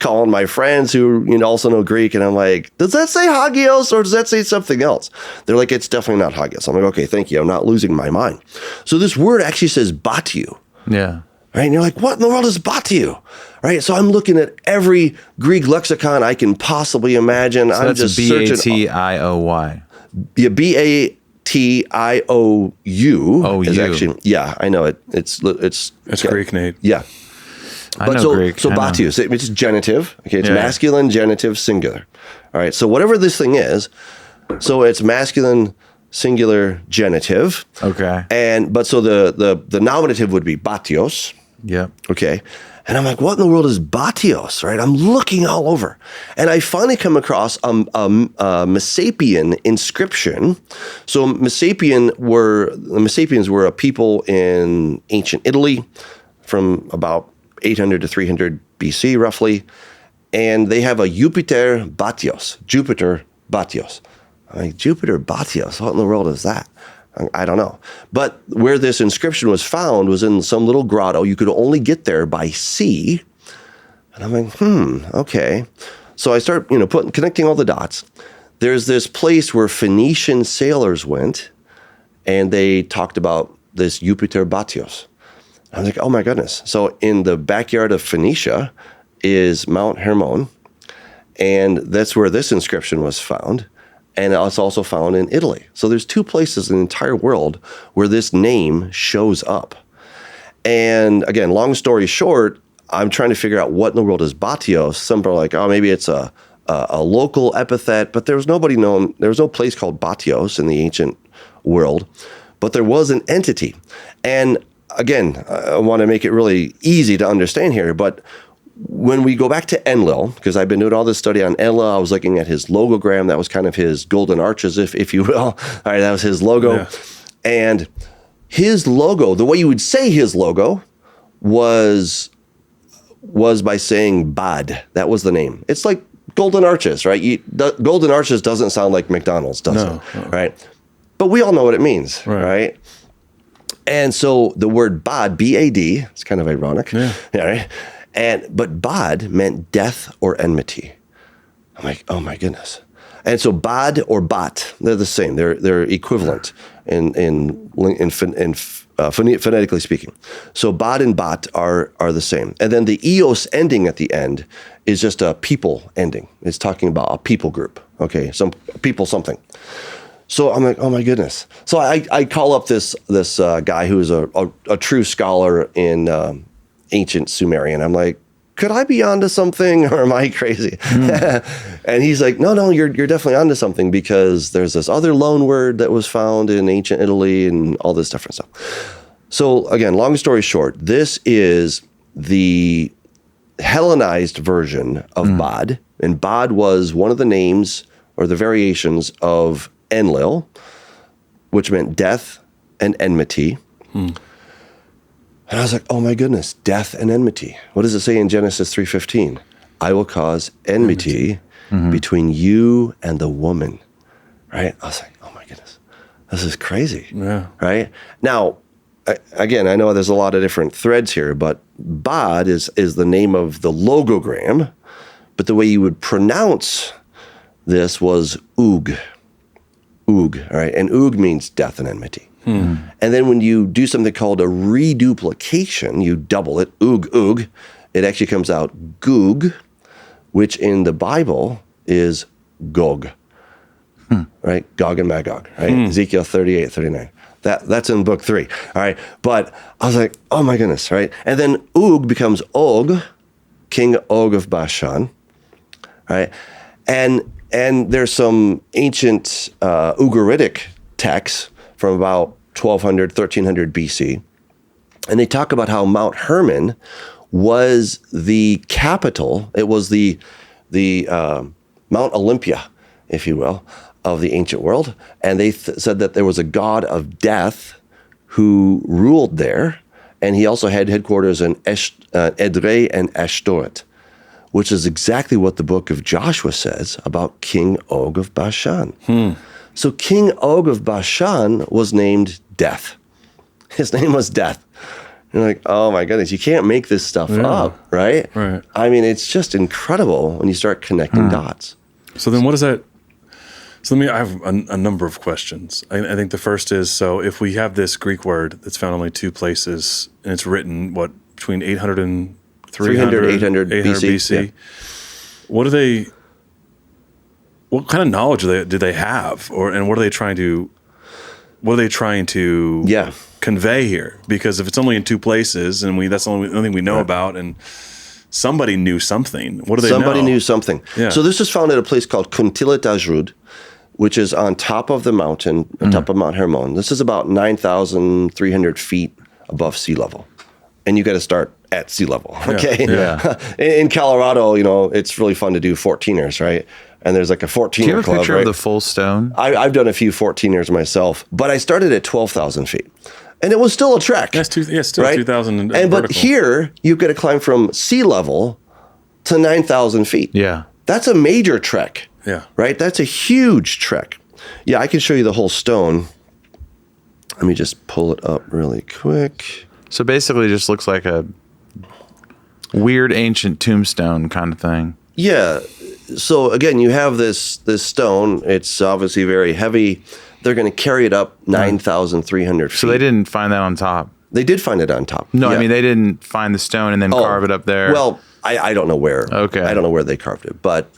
calling my friends who also know Greek, and I'm like, does that say hagios or does that say something else? They're like, it's definitely not hagios. I'm like, okay, thank you. I'm not losing my mind. So this word actually says batiu. Yeah. Right? And you're like, what in the world is batiu? Right? So I'm looking at every Greek lexicon I can possibly imagine. So I'm that's just searching. B-A-T-I-O-Y. Yeah, B-A-T-I-O-U is actually, yeah, I know it. It's Greek, Nate. Yeah. I know Greek. So batiu, so it's genitive. Okay, it's Yeah. masculine, genitive, singular. All right, so whatever this thing is, so it's masculine, singular, genitive. Okay. But so the nominative would be batios. Yep. Okay. And I'm like, what in the world is batios, right? I'm looking all over. And I finally come across a Messapian inscription. So the Messapians were a people in ancient Italy from about 800 to 300 BC, roughly. And they have a Jupiter Batios. I'm like, Jupiter Batios, what in the world is that? I don't know. But where this inscription was found was in some little grotto. You could only get there by sea. And I'm like, okay. So I start, connecting all the dots. There's this place where Phoenician sailors went, and they talked about this Jupiter Batios. I was like, oh my goodness. So in the backyard of Phoenicia is Mount Hermon. And that's where this inscription was found. And it's also found in Italy. So there's 2 places in the entire world where this name shows up. And again, long story short, I'm trying to figure out what in the world is Batios. Some are like, oh, maybe it's a local epithet, but there was no place called Batios in the ancient world, but there was an entity. And again, I want to make it really easy to understand here, but when we go back to Enlil, because I've been doing all this study on Enlil, I was looking at his logogram. That was kind of his golden arches, if you will. All right, that was his logo. Yeah. And his logo, the way you would say his logo was by saying Bad. That was the name. It's like golden arches, right? Golden arches doesn't sound like McDonald's, does it? Right? But we all know what it means, right? And so the word Bad, B-A-D, it's kind of ironic. Yeah, right? But Bad meant death or enmity. I'm like, oh my goodness. And so Bad or Bat, they're the same. They're equivalent phonetically speaking. So Bad and Bat are the same. And then the eos ending at the end is just a people ending. It's talking about a people group. Okay, some people something. So I'm like, oh my goodness. So I call up this guy who is a true scholar in ancient Sumerian. I'm like, could I be onto something, or am I crazy? And he's like, no, you're definitely onto something, because there's this other loan word that was found in ancient Italy and all this different stuff. So again, long story short, this is the Hellenized version of Bad, and Bad was one of the names or the variations of Enlil, which meant death and enmity. And I was like, oh my goodness, death and enmity. What does it say in Genesis 3:15? I will cause enmity between you and the woman, right? I was like, oh my goodness, this is crazy, right? Now, again, I know there's a lot of different threads here, but Bad is the name of the logogram, but the way you would pronounce this was Ug, all right? And Ug means death and enmity. And then when you do something called a reduplication, you double it, Ug, it actually comes out Gug, which in the Bible is Gog, right? Gog and Magog, right? Ezekiel 38:39. That's in book 3, all right? But I was like, oh my goodness, right? And then Ug becomes Og, King Og of Bashan, right? And there's some ancient Ugaritic texts from about 1200, 1300 BC. And they talk about how Mount Hermon was the capital. It was the Mount Olympia, if you will, of the ancient world. And they said that there was a god of death who ruled there. And he also had headquarters in Edrei and Ashtoreth, which is exactly what the book of Joshua says about King Og of Bashan. So King Og of Bashan was named Death. His name was Death. You're like, oh my goodness, you can't make this stuff up, right? Right. I mean, it's just incredible when you start connecting dots. So then what is that? So I have a number of questions. I think the first is, so if we have this Greek word that's found only 2 places, and it's written, between 800 and 800 BC. Yeah. What kind of knowledge do they have, and what are they trying to convey here? Because if it's only in 2 places, and that's the only thing we know about, and somebody knew something. What do they know? Somebody knew something. Yeah. So this was found at a place called Kuntilat Ajrud, which is on top of the mountain, on top of Mount Hermon. This is about 9,300 feet above sea level. And you got to start at sea level, okay? Yeah. In Colorado, it's really fun to do 14ers, right? And there's like a 14er club, Do you have a picture right? of the full stone? I've done a few 14ers myself, but I started at 12,000 feet. And it was still a trek. Still right? 2,000 But vertical. here, you've got to climb from sea level to 9,000 feet. Yeah. That's a major trek. Yeah. Right? That's a huge trek. Yeah, I can show you the whole stone. Let me just pull it up really quick. So basically it just looks like a weird ancient tombstone kind of thing. Yeah. So again, you have this stone. It's obviously very heavy. They're going to carry it up 9,300 feet. So they didn't find that on top? They did find it on top. No, Yeah. I mean, they didn't find the stone and then carve it up there? Well, I don't know where. Okay. I don't know where they carved it. But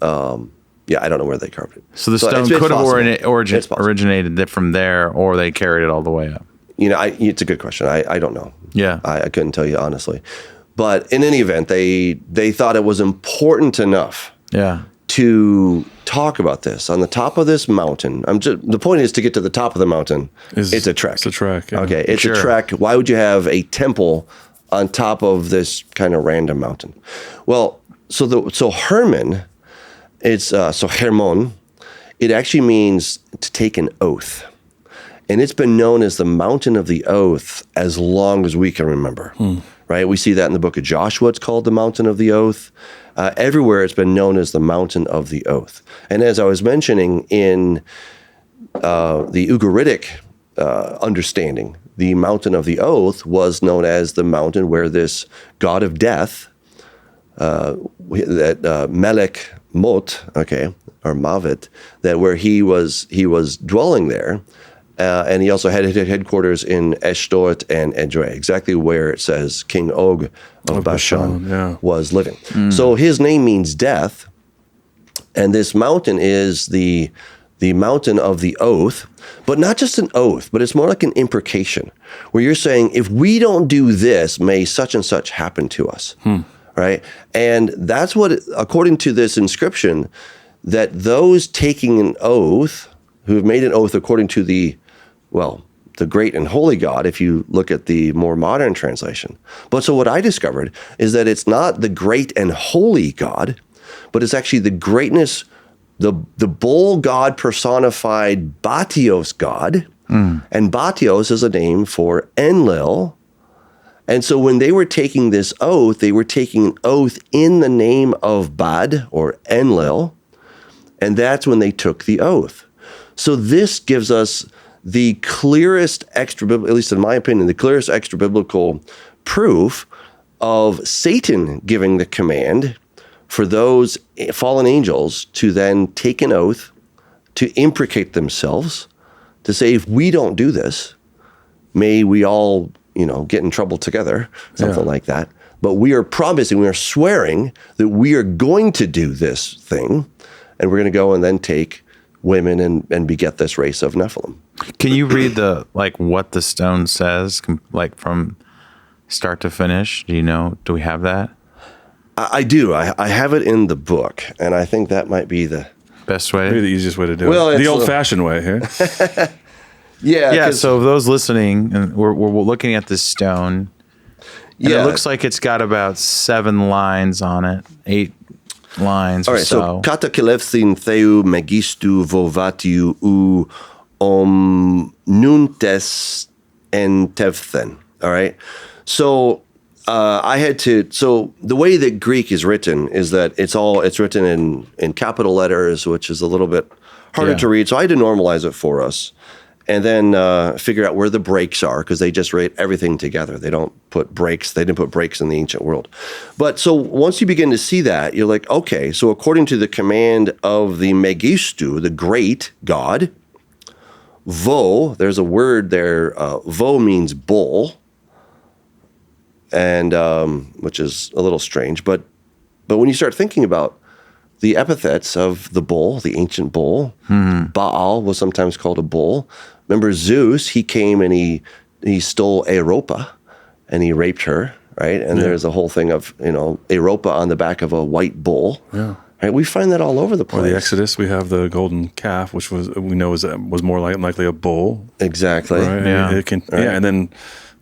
I don't know where they carved it. So the stone it's could have possible. originated from there, or they carried it all the way up. It's a good question. I don't know. Yeah. I couldn't tell you honestly. But in any event, they thought it was important enough to talk about this. On the top of this mountain, the point is to get to the top of the mountain. It's a trek. It's a trek. Yeah. Okay, it's a trek. Why would you have a temple on top of this kind of random mountain? Well, so Hermon, Hermon, it actually means to take an oath. And it's been known as the mountain of the oath as long as we can remember, right? We see that in the book of Joshua. It's called the mountain of the oath. Everywhere it's been known as the mountain of the oath. And as I was mentioning in the Ugaritic understanding, the mountain of the oath was known as the mountain where this god of death, Melech Mot, or Mavet, that where he was dwelling there. And he also had headquarters in Ashdod and Edrei, exactly where it says King Og of Bashan was living. So his name means death, and this mountain is the mountain of the oath, but not just an oath, but it's more like an imprecation, where you're saying, if we don't do this, may such and such happen to us, right? And that's what, according to this inscription, that those taking an oath, who have made an oath according to the great and holy God, if you look at the more modern translation. But so what I discovered is that it's not the great and holy God, but it's actually the greatness, the bull God personified Batios God. And Batios is a name for Enlil. And so when they were taking this oath, they were taking an oath in the name of Bad or Enlil. And that's when they took the oath. So this gives us the clearest extra-biblical, at least in my opinion, the clearest extra-biblical proof of Satan giving the command for those fallen angels to then take an oath, to imprecate themselves, to say, if we don't do this, may we all, get in trouble together, something like that. But we are promising, we are swearing that we are going to do this thing, and we're going to go and then take women and beget this race of Nephilim. Can you read what the stone says, from start to finish? Do you know? Do we have that? I do. I have it in the book, and I think that might be the best way. Maybe the easiest way to do it. The old-fashioned way here. Yeah. So those listening, and we're looking at this stone. And it looks like it's got about 7 lines on it, 8 lines. All right. So kata kilefsin theu megistu vovatiu u nuntes en tevthen. All right. So so the way that Greek is written is that it's written in capital letters, which is a little bit harder to read. So I had to normalize it for us, and then figure out where the breaks are, because they just write everything together. They don't put breaks. They didn't put breaks in the ancient world. But so once you begin to see that, you're like, okay, so according to the command of the Megistu, the great God, Vo, there's a word there, Vo means bull, and which is a little strange. But when you start thinking about the epithets of the bull, the ancient bull, Baal was sometimes called a bull. Remember Zeus, he came and he stole Europa and he raped her, right? And there's a whole thing of, Europa on the back of a white bull. Yeah. Right? We find that all over the place. Or the Exodus, we have the golden calf, which was more likely a bull. Exactly. Right? Yeah. And then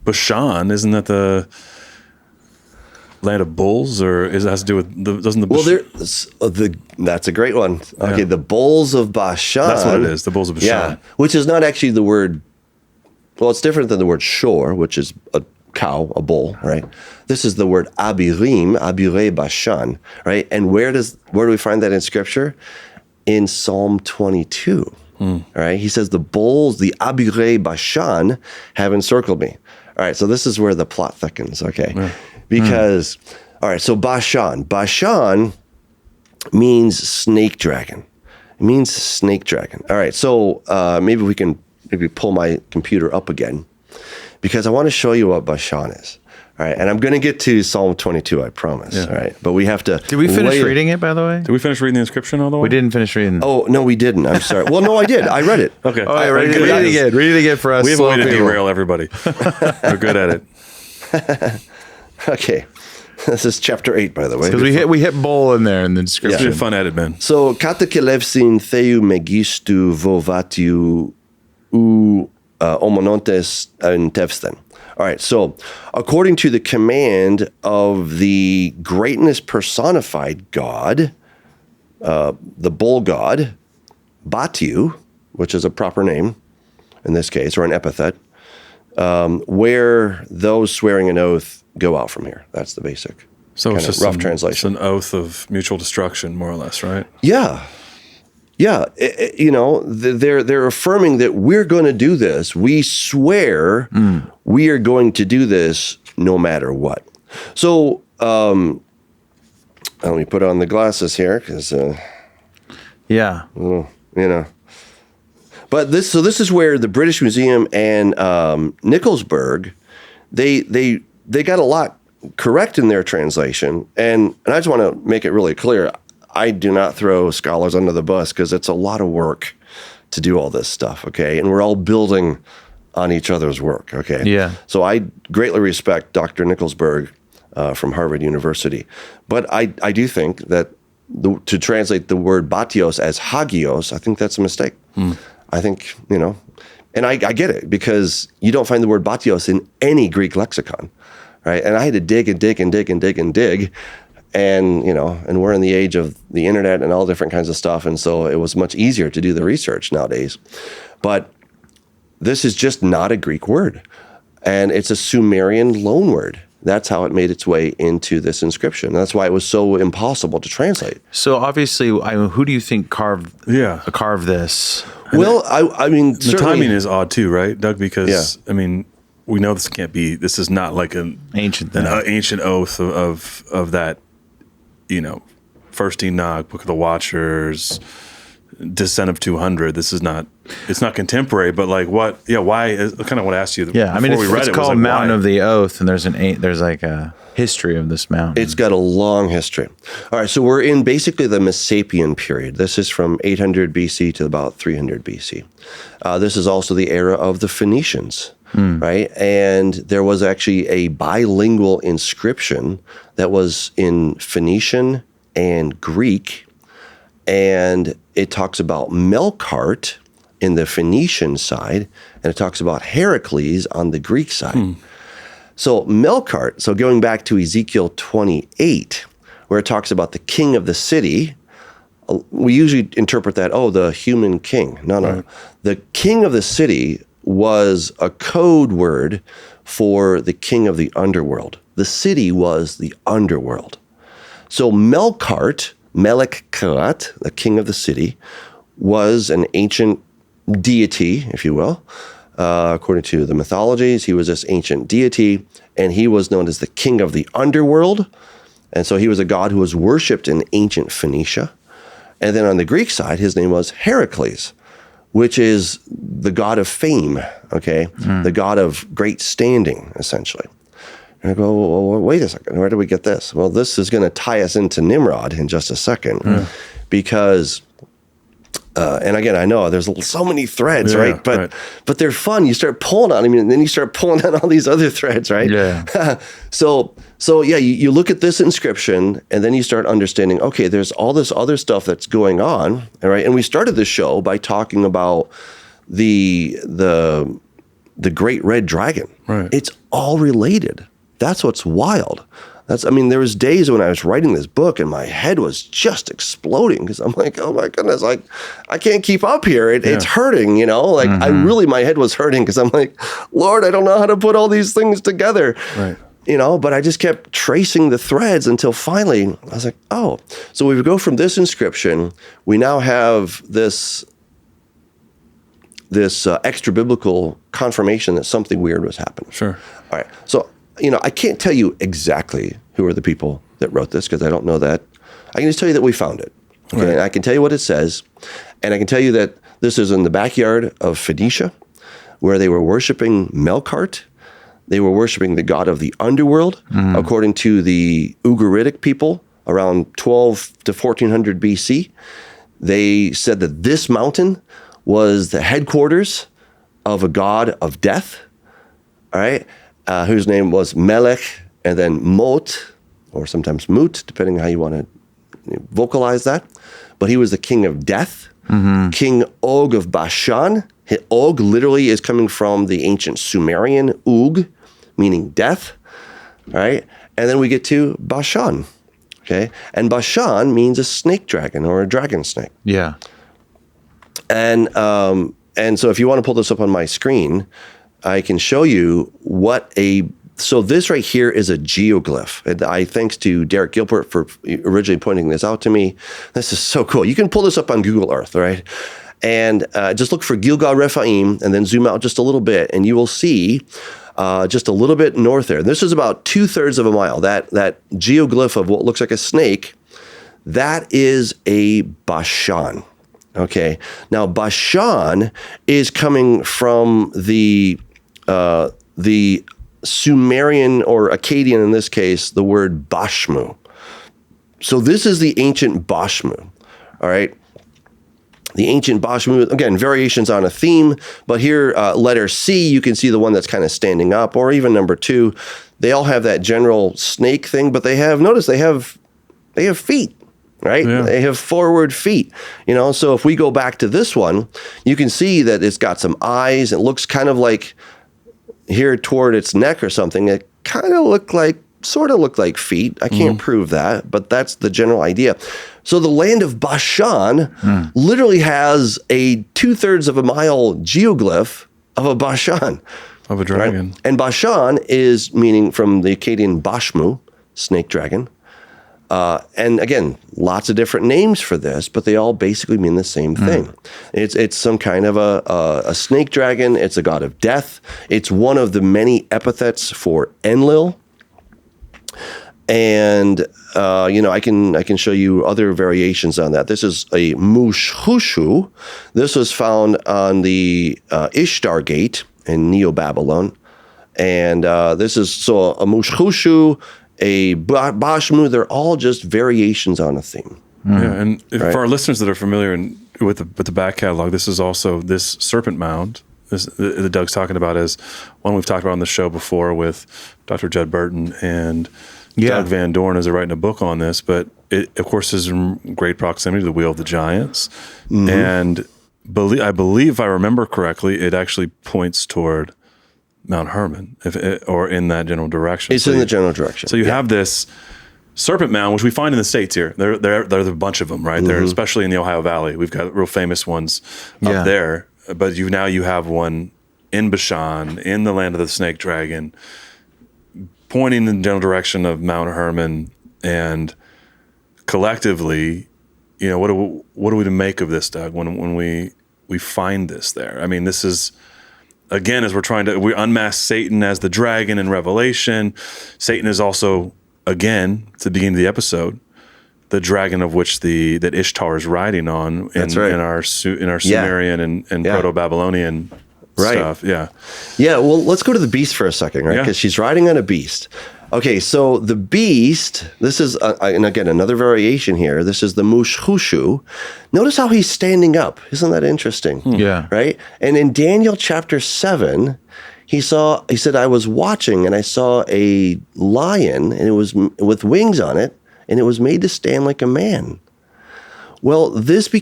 Bashan, isn't that the land of bulls, or it has to do with doesn't the that's a great one. Okay, the bulls of Bashan. That's what it is, the bulls of Bashan. Yeah, which is not actually the word. Well, it's different than the word shor, which is a cow, a bull, right? This is the word abirim, abirei Bashan, right? And where do we find that in Scripture? In Psalm 22. All right, he says the bulls, the abirei Bashan, have encircled me. All right, so this is where the plot thickens. Okay. Yeah. Because, all right, so Bashan means snake dragon. It means snake dragon. All right, so maybe we pull my computer up again, because I want to show you what Bashan is. All right, and I'm going to get to Psalm 22, I promise. Yeah. All right, but we have to. Did we finish reading it, by the way? Did we finish reading the inscription all the way? We didn't finish reading. Oh no, we didn't. I'm sorry. Well, no, I did. I read it. Okay. All right, read it again. Read it again for us. We have a way to people. derail everybody. We're good at it. Okay, this is chapter 8, by the way. Because we hit bowl in there in the It's description. been fun edit, man. So, kata kelevsin theou megistu vovatiu ou omonontes en tevsten. All right, so according to the command of the greatness personified God, the bull god, Batu, which is a proper name in this case, or an epithet, where those swearing an oath go out from here. That's the basic. So it's Kinda just rough translation. It's an oath of mutual destruction, more or less, right? Yeah. Yeah. They're affirming that we're going to do this. We swear we are going to do this no matter what. So let me put on the glasses here because, Yeah. But this is where the British Museum and Nicolsburg, they got a lot correct in their translation. And I just want to make it really clear. I do not throw scholars under the bus because it's a lot of work to do all this stuff, okay? And we're all building on each other's work, okay? Yeah. So I greatly respect Dr. Nicolsburg from Harvard University. But I do think that to translate the word batios as hagios, I think that's a mistake. I think, and I get it because you don't find the word batios in any Greek lexicon, right? And I had to dig and dig and dig and dig and dig. And, and we're in the age of the internet and all different kinds of stuff. And so it was much easier to do the research nowadays. But this is just not a Greek word. And it's a Sumerian loanword. That's how it made its way into this inscription. That's why it was so impossible to translate. So obviously, who do you think carved this? Well, I mean, the timing is odd too, right, Doug? Because I mean, we know this is not like an ancient oath of that, First Enoch, Book of the Watchers, Descent of 200. This is not. It's not contemporary, but like what? Yeah, why? Is kind of what I asked you. Yeah, I mean, it's called Mountain why? of the Oath, and there's like a history of this mountain. It's got a long history. All right, so we're in basically the Messapian period. This is from 800 BC to about 300 BC. This is also the era of the Phoenicians, right? And there was actually a bilingual inscription that was in Phoenician and Greek, and it talks about Melkart in the Phoenician side, and it talks about Heracles on the Greek side. So Melkart, so going back to Ezekiel 28, where it talks about the king of the city, we usually interpret that, the human king. No. Right. The king of the city was a code word for the king of the underworld. The city was the underworld. So Melkart, Melek-Karat, the king of the city, was an ancient deity, if you will. According to the mythologies, he was this ancient deity, and he was known as the king of the underworld. And so he was a god who was worshipped in ancient Phoenicia. And then on the Greek side, his name was Heracles, which is the god of fame, okay? The god of great standing, essentially. And I go, well, wait a second, where do we get this? Well, this is going to tie us into Nimrod in just a second, because, and again, I know there's so many threads, right? But they're fun. You start pulling on them, and then you start pulling on all these other threads, right? Yeah. So yeah, you look at this inscription, and then you start understanding, okay, there's all this other stuff that's going on, all right? And we started the show by talking about the Great Red Dragon. Right. It's all related. That's what's wild. There was days when I was writing this book and my head was just exploding because I'm like, oh my goodness, like I can't keep up here. It's hurting, my head was hurting because I'm like, Lord, I don't know how to put all these things together. Right. But I just kept tracing the threads until finally I was like, oh, so we would go from this inscription. We now have this extra biblical confirmation that something weird was happening. Sure. All right. So, I can't tell you exactly who are the people that wrote this because I don't know that. I can just tell you that we found it. Okay? Right. And I can tell you what it says. And I can tell you that this is in the backyard of Phoenicia where they were worshiping Melkart. They were worshiping the god of the underworld, according to the Ugaritic people around 12 to 1400 BC. They said that this mountain was the headquarters of a god of death, all right, whose name was Melech, and then Mot, or sometimes Mut, depending on how you want to vocalize that. But he was the king of death, King Og of Bashan. Og literally is coming from the ancient Sumerian Ug, meaning death, all right? And then we get to Bashan, okay? And Bashan means a snake dragon or a dragon snake. Yeah. And so if you want to pull this up on my screen, I can show you so this right here is a geoglyph. And thanks to Derek Gilbert for originally pointing this out to me. This is so cool. You can pull this up on Google Earth, right? And just look for Gilgal Rephaim and then zoom out just a little bit, and you will see just a little bit north there. This is about 2/3 of a mile. That geoglyph of what looks like a snake, that is a Bashan. Okay. Now Bashan is coming from the Sumerian or Akkadian, in this case, the word Bashmu. So this is the ancient Bashmu. All right. The ancient Bashmu, again, variations on a theme, but here, letter C, you can see the one that's kind of standing up, or even number 2. They all have that general snake thing, but they have feet, right? Yeah. They have forward feet, so if we go back to this one, you can see that it's got some eyes. It looks kind of like here toward its neck or something. It kind of sort of look like feet. I can't prove that, but that's the general idea. So the land of Bashan literally has a 2/3 of a mile geoglyph of a Bashan. Of a dragon. Right? And Bashan is meaning from the Akkadian Bashmu, snake dragon. And again, lots of different names for this, but they all basically mean the same thing. It's some kind of a snake dragon. It's a god of death. It's one of the many epithets for Enlil. And I can show you other variations on that. This is a mushhushu. This was found on the Ishtar Gate in Neo-Babylon. And this is a mushhushu, a bashmu. They're all just variations on a theme. Yeah, and for our listeners that are familiar with the back catalog, this is also this serpent mound that Doug's talking about is one we've talked about on the show before with Dr. Judd Burton and Doug Van Dorn is writing a book on this, but it, of course, is in great proximity to the Wheel of the Giants. And I believe, if I remember correctly, it actually points toward Mount Hermon, or in that general direction. It's in the general direction. So you have this serpent mound, which we find in the States here. There's a bunch of them, right? There, especially in the Ohio Valley. We've got real famous ones up there. But you have one in Bashan, in the land of the snake dragon, pointing in the general direction of Mount Hermon. And collectively, what are we to make of this, Doug, when we find this there? I mean, this is, again, as we unmask Satan as the dragon in Revelation. Satan is also, again, to the beginning of the episode, the dragon of which that Ishtar is riding on in our Sumerian and Proto-Babylonian stuff. Yeah. Yeah. Well, let's go to the beast for a second, right? Because she's riding on a beast. Okay. So the beast, this is, and again, another variation here. This is the mushhushu. Notice how he's standing up. Isn't that interesting? Yeah. Right. And in Daniel chapter 7, he said, I was watching and I saw a lion and it was with wings on it. And it was made to stand like a man. Well, this is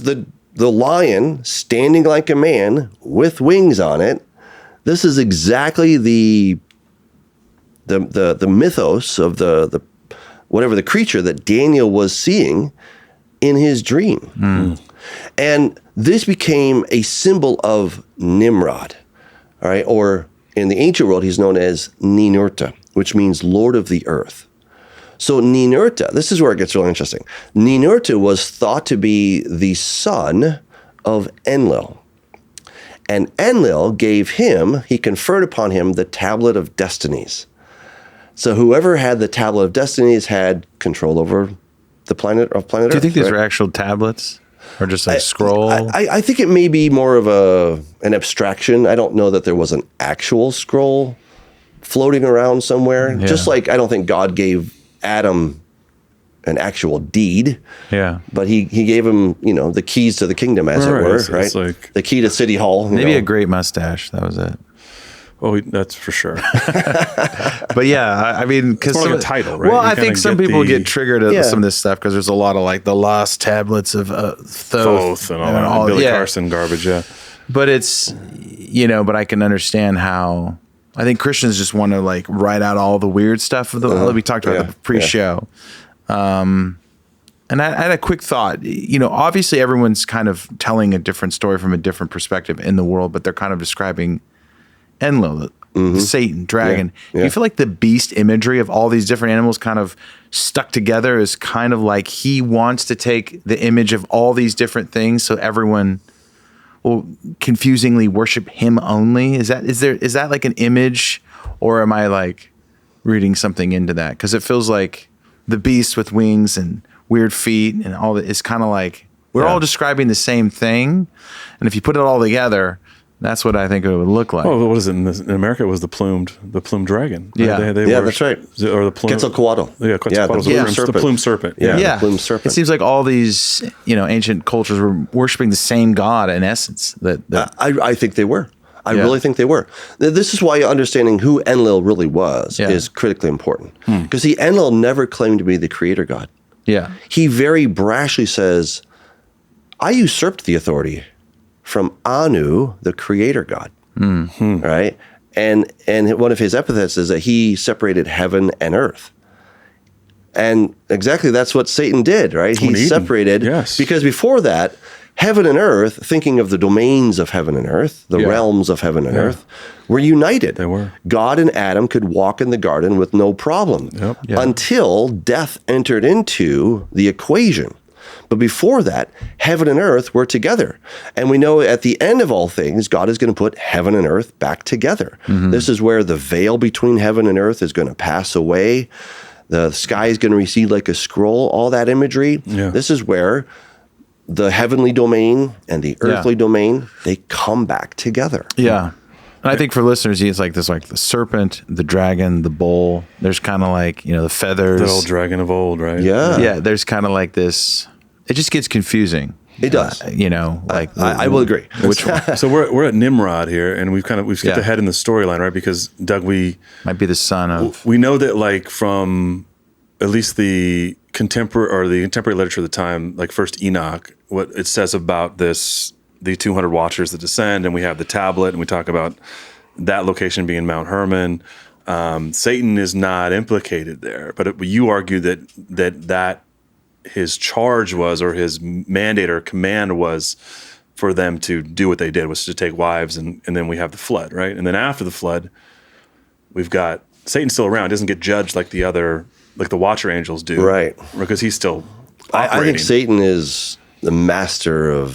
the lion standing like a man with wings on it. This is exactly the mythos of the whatever the creature that Daniel was seeing in his dream. And this became a symbol of Nimrod, all right? Or in the ancient world, he's known as Ninurta, which means Lord of the Earth. So Ninurta, this is where it gets really interesting. Ninurta was thought to be the son of Enlil. And Enlil he conferred upon him the Tablet of Destinies. So whoever had the Tablet of Destinies had control over the planet Earth. Do you think these are actual tablets? or just a scroll? I think it may be more of an abstraction. I don't know that there was an actual scroll floating around somewhere. Yeah. Just like I don't think God gave Adam an actual deed. Yeah. But he gave him, the keys to the kingdom, as it were, right? It's like, the key to City Hall. Maybe a great mustache. That was it. oh, that's for sure. But yeah, I mean, because It's more like a title, right? Well, You I think kinda some get people the- get triggered at some of this stuff because there's a lot of like the lost tablets of Thoth and all that Billy Carson garbage. Yeah. But it's, but I can understand how. I think Christians just want to like write out all the weird stuff of we talked about the pre-show. And I had a quick thought. Obviously everyone's kind of telling a different story from a different perspective in the world, but they're kind of describing Enlil, Satan, dragon. Yeah. You feel like the beast imagery of all these different animals kind of stuck together is kind of like he wants to take the image of all these different things so everyone will confusingly worship him only. Is that like an image, or am I like reading something into that? Because it feels like the beast with wings and weird feet and all that is kind of like we're all describing the same thing, and if you put it all together, that's what I think it would look like. Oh, what is it in America? It was the plumed dragon. Right? Yeah. They Yeah, were- that's right. Or the plume. Quetzalcoatl. Yeah, Quetzalcoatl. the plumed The serpent. plumed serpent. Yeah. the plumed serpent. It seems like all these, ancient cultures were worshiping the same god in essence. I think they were. I Yeah. really think they were. This is why understanding who Enlil really was Yeah. is critically important. Because Enlil never claimed to be the creator god. yeah, He very brashly says, I usurped the authority from Anu, the creator god. Right? And one of his epithets is that he separated heaven and earth. And exactly that's what Satan did, right? He Eden. separated, Yes. because before that, heaven and earth, thinking of the domains of heaven and earth, the realms of heaven and earth, were united. They were. God and Adam could walk in the garden with no problem until death entered into the equation. But before that, heaven and earth were together. And we know at the end of all things, God is going to put heaven and earth back together. This is where the veil between heaven and earth is going to pass away. The sky is going to recede like a scroll, all that imagery. Yeah. This is where the heavenly domain and the earthly domain, they come back together. yeah. And I think for listeners, it's like this, like the serpent, the dragon, the bull. There's kind of like the feathers. The old dragon of old, right? Yeah. Yeah, there's kind of like this. It just gets confusing. It does. Like I will agree. Which one So we're at Nimrod here, and we've skipped Yeah. ahead in the storyline, right? Because Doug, we might be the son of? we know that like from at least the contemporary literature of the time, like First Enoch, what it says about the 200 watchers that descend, and we have the tablet, and we talk about that location being Mount Hermon. Satan is not implicated there, but you argue that his charge was, or his mandate or command was, for them to do what they did, was to take wives, and then we have the flood, right? And then after the flood, we've got Satan still around. He doesn't get judged like the watcher angels do, Right. Because he's still I operating. think Satan is the master of,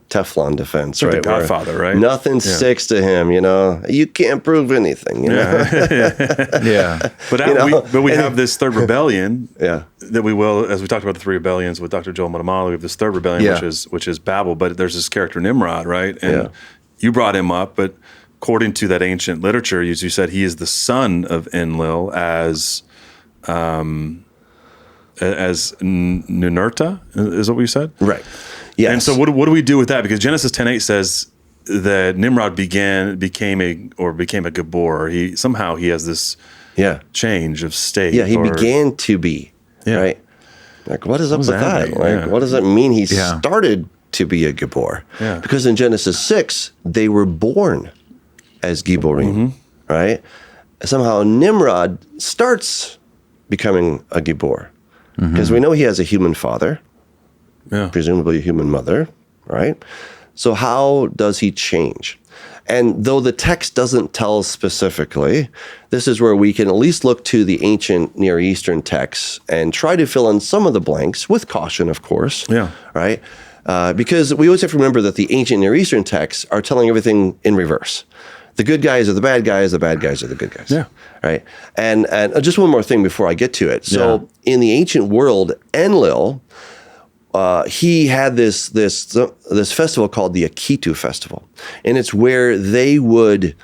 Teflon defense, Sort of right? the Godfather, right? Nothing sticks to him, You can't prove anything, Yeah. But we have this third rebellion Yeah. that we will, as we talked about the three rebellions with Dr. Joel Muddamalle, we have this third rebellion, Yeah. which is Babel. But there's this character Nimrod, right? And Yeah. you brought him up, but according to that ancient literature, you said he is the son of Enlil as Ninurta, is what we said? Right. Yes. And so what do we do with that? Because Genesis 10:8 says that Nimrod became a Gabor. He has this change of state. Yeah, he began to be, right? Like, what is up with does that that? mean? Like, Yeah. what does that mean? He started to be a Gabor. Yeah. Because in Genesis 6, they were born as Giborim, right? Somehow Nimrod starts becoming a Gibor. Because we know he has a human father, presumably a human mother, right? So how does he change? And though the text doesn't tell us specifically, this is where we can at least look to the ancient Near Eastern texts and try to fill in some of the blanks, with caution, of course. Yeah. Right? Because we always have to remember that the ancient Near Eastern texts are telling everything in reverse. The good guys are the bad guys are the good guys. Yeah. Right? And just one more thing before I get to it. So in the ancient world, Enlil he had this festival called the Akitu Festival, and it's where they would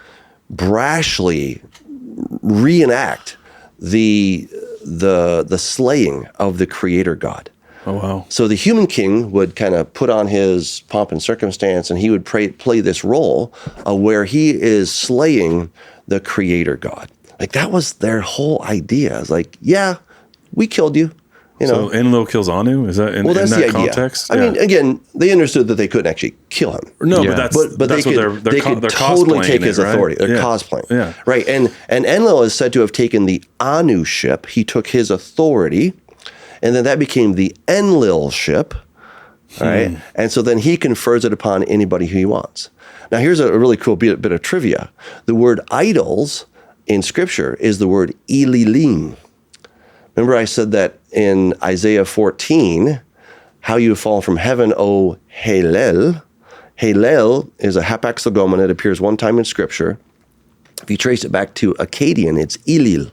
brashly reenact the slaying of the creator god. Oh, wow. So the human king would kind of put on his pomp and circumstance, and he would play this role where he is slaying the creator god. Like, that was their whole idea. It's like, yeah, we killed you. You know. So Enlil kills Anu? Is that in, Well, that's in that the idea. context? I mean, again, they understood that they couldn't actually kill him. No, Yeah. but They could totally take his authority. They're cosplaying. Yeah. Right. And Enlil is said to have taken the Anu ship. He took his authority, and then that became the Enlil ship. Right. And so then he confers it upon anybody who he wants. Now, here's a really cool bit of trivia. The word idols in Scripture is the word Elilim. Remember I said that in Isaiah 14, how you fall from heaven, O Hillel. Hillel is a hapaxlegomen. It appears one time in Scripture. If you trace it back to Akkadian, it's Enlil.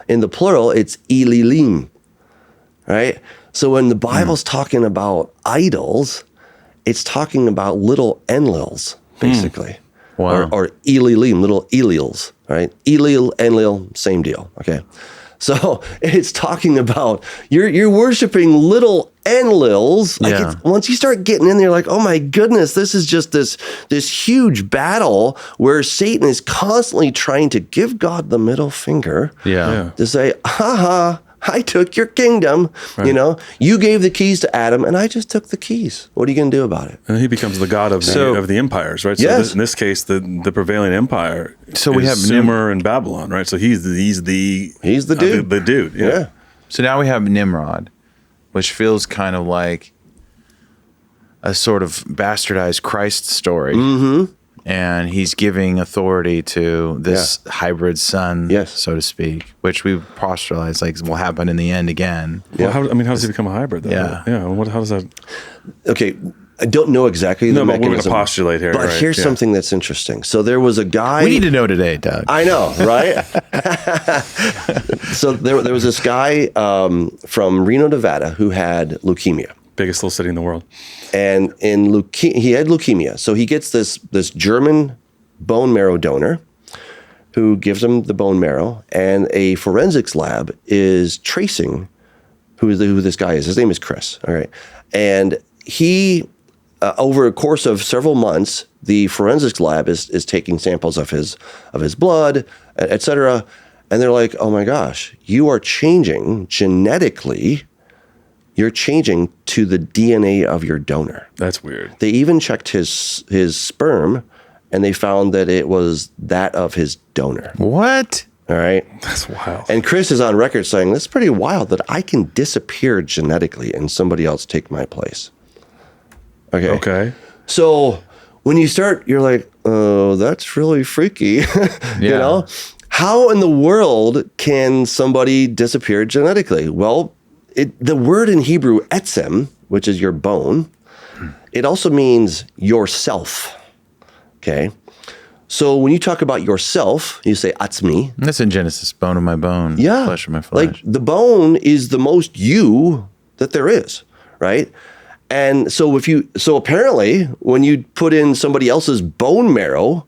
In the plural, it's Elilim. Right? So when the Bible's talking about idols, it's talking about little Enlils, basically. Wow. Or Elilim, little Elils, right? Enlil, Enlil, same deal. Okay. So it's talking about you're worshiping little Enlils. Like, Yeah. once you start getting in there, like, oh my goodness, this is just this huge battle where Satan is constantly trying to give God the middle finger. Yeah. To say, haha, I took your kingdom. Right. You know, you gave the keys to Adam, and I just took the keys. What are you going to do about it? And he becomes the god of the empires, right? So Yes. in this case, the prevailing empire. So we is have Sumer and Babylon, right? So he's the dude. the dude. Yeah. Yeah. So now we have Nimrod, which feels kind of like a sort of bastardized Christ story. Mm-hmm. And he's giving authority to this hybrid son, Yes. so to speak, which we postulate like will happen in the end again. Well, how does he become a hybrid? Though? Yeah. Yeah. How does that? Okay, I don't know exactly the No, but we're mechanism. going to postulate here. But right? here's Yeah. something that's interesting. So there was a guy. We need to know today, Doug. I know, right? So there was this guy from Reno, Nevada, who had leukemia. Biggest little city in the world. And he had leukemia. So he gets this German bone marrow donor who gives him the bone marrow, and a forensics lab is tracing who this guy is. His name is Chris. All right. And he, over a course of several months, the forensics lab is taking samples of his blood, et cetera. And they're like, oh my gosh, you are changing genetically. You're changing to the DNA of your donor. That's weird. They even checked his sperm, and they found that it was that of his donor. What? All right. That's wild. And Chris is on record saying, that's pretty wild that I can disappear genetically and somebody else take my place. Okay. So when you start, you're like, oh, that's really freaky. You know? How in the world can somebody disappear genetically? Well, the word in Hebrew, etzem, which is your bone, it also means yourself. Okay. So when you talk about yourself, you say atzmi. That's in Genesis, bone of my bone, Yeah. flesh of my flesh. Like the bone is the most you that there is, right? And so apparently when you put in somebody else's bone marrow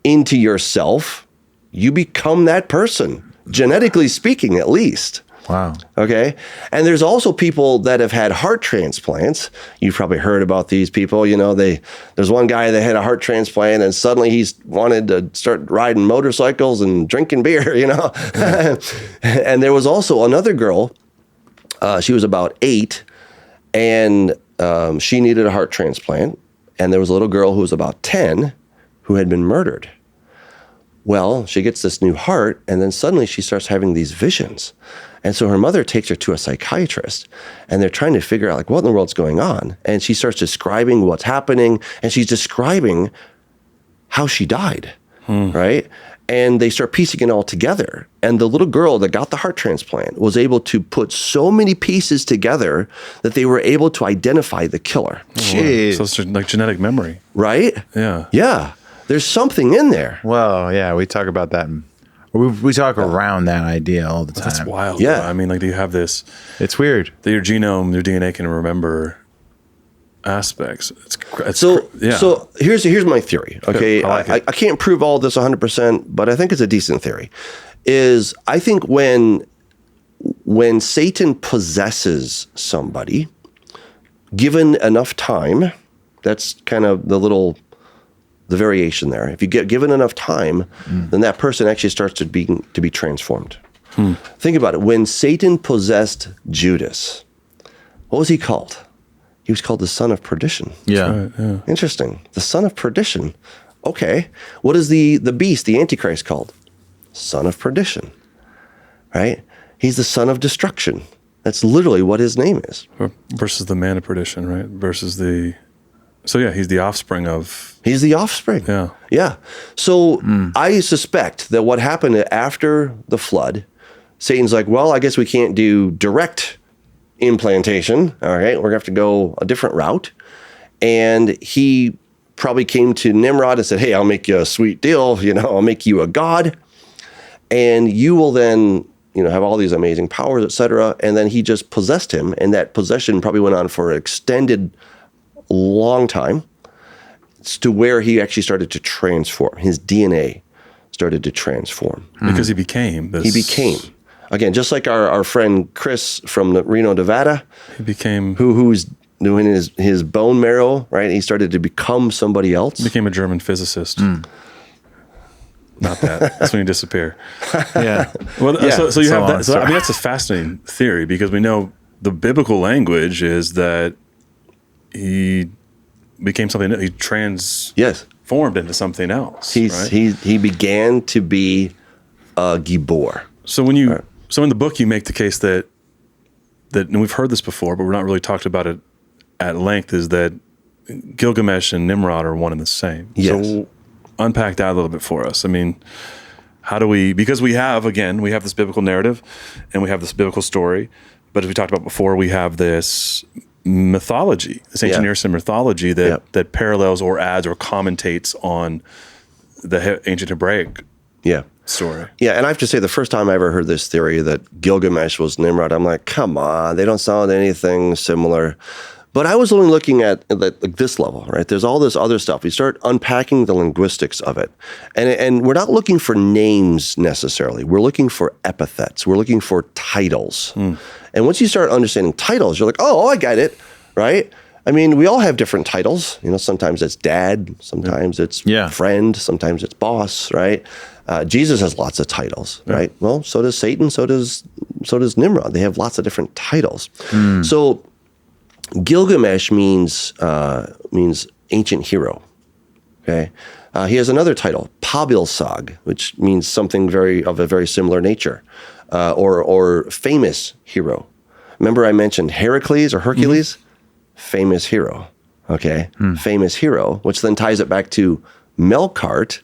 into yourself, you become that person, genetically speaking, at least. Wow. Okay. And there's also people that have had heart transplants. You've probably heard about these people. You know, there's one guy that had a heart transplant and suddenly he's wanted to start riding motorcycles and drinking beer, you know. And there was also another girl. She was about 8 and she needed a heart transplant. And there was a little girl who was about 10 who had been murdered. Well, she gets this new heart and then suddenly she starts having these visions. And so her mother takes her to a psychiatrist and they're trying to figure out like what in the world's going on. And she starts describing what's happening and she's describing how she died, right? And they start piecing it all together. And the little girl that got the heart transplant was able to put so many pieces together that they were able to identify the killer. Jeez. So it's like genetic memory. Right? Yeah. Yeah. There's something in there. Well, yeah, we talk about that. We talk around that idea all the time. That's wild. Yeah. I mean, like, do you have this? It's weird. That your genome, your DNA can remember aspects. So here's my theory. Okay, I like it. I can't prove all this 100%, but I think it's a decent theory. I think when Satan possesses somebody, given enough time, that's kind of the variation there. If you get given enough time, then that person actually starts to be transformed. Think about it. When Satan possessed Judas, what was he called? He was called the son of perdition. Yeah. Yeah. Interesting. The son of perdition. Okay. What is the beast, the Antichrist, called? Son of perdition. Right? He's the son of destruction. That's literally what his name is. Versus the man of perdition, right? Versus he's the offspring of. He's the offspring. Yeah. Yeah. So I suspect that what happened after the flood, Satan's like, well, I guess we can't do direct implantation. All right. We're going to have to go a different route. And he probably came to Nimrod and said, hey, I'll make you a sweet deal. I'll make you a god. And you will then, have all these amazing powers, etc. And then he just possessed him. And that possession probably went on for an extended long time. It's to where he actually started to transform. His DNA started to transform. Because he became this. He became. Again, just like our friend Chris from Reno, Nevada. He became. Who's doing his bone marrow, right? He started to become somebody else. Became a German physicist. Not that. That's when you disappear. Yeah. Well, Yeah. so you have that. on, So, I mean, that's a fascinating theory because we know the biblical language is that he became something. He transformed into something else. Right? He began to be a gibor. So so in the book you make the case that and we've heard this before, but we're not really talked about it at length, is that Gilgamesh and Nimrod are one and the same. Yes. So unpack that a little bit for us. I mean, how do we, because we have this biblical narrative and we have this biblical story, but as we talked about before, we have this mythology, this ancient Near Eastern mythology that parallels or adds or commentates on the ancient Hebraic story. Yeah, and I have to say, the first time I ever heard this theory that Gilgamesh was Nimrod, I'm like, come on, they don't sound anything similar. But I was only looking at this level, right? There's all this other stuff. We start unpacking the linguistics of it. And we're not looking for names necessarily. We're looking for epithets. We're looking for titles. And once you start understanding titles, you're like, oh, I get it, right? I mean, we all have different titles. Sometimes it's dad, sometimes it's friend, sometimes it's boss, right? Jesus has lots of titles, right? Well, so does Satan, so does Nimrod. They have lots of different titles. So Gilgamesh means ancient hero. Okay, he has another title, Pabilsag, which means something of a very similar nature, or famous hero. Remember, I mentioned Heracles or Hercules, famous hero. Okay, famous hero, which then ties it back to Melkart.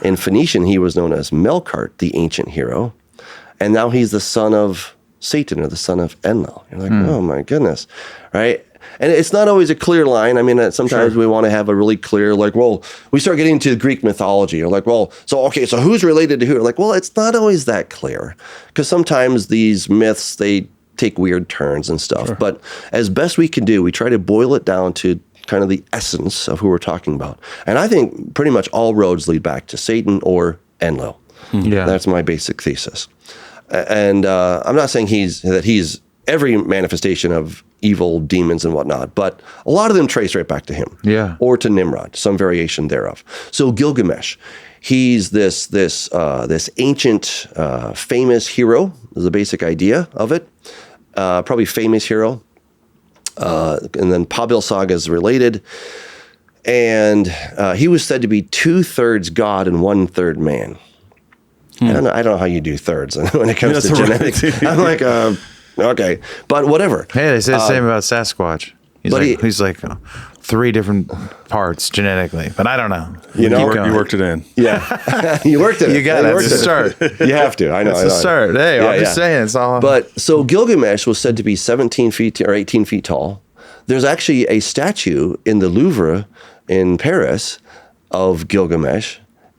In Phoenician, he was known as Melkart, the ancient hero, and now he's the son of Satan, or the son of Enlil. You're like, oh my goodness, right? And it's not always a clear line. I mean, sometimes we want to have a really clear, we start getting into Greek mythology. You're so who's related to who? It's not always that clear, because sometimes these myths, they take weird turns and stuff. Sure. But as best we can do, we try to boil it down to kind of the essence of who we're talking about. And I think pretty much all roads lead back to Satan or Enlil. Yeah, that's my basic thesis. And I'm not saying he's every manifestation of evil demons and whatnot, but a lot of them trace right back to him, or to Nimrod, some variation thereof. So Gilgamesh, he's this ancient, famous hero. Is the basic idea of it. Probably famous hero, and then Pabilsag is related, and he was said to be 2/3 God and 1/3 man. I don't know how you do thirds when it comes to genetics. I'm like, okay, but whatever. Hey, they say the same about Sasquatch. He's like 3 different parts genetically, but I don't know. You worked it in. Yeah, you worked it. You got it. It's a start. You have to. I know. It's a start. Hey, I'm just saying. It's all. But so Gilgamesh was said to be 17 feet or 18 feet tall. There's actually a statue in the Louvre in Paris of Gilgamesh,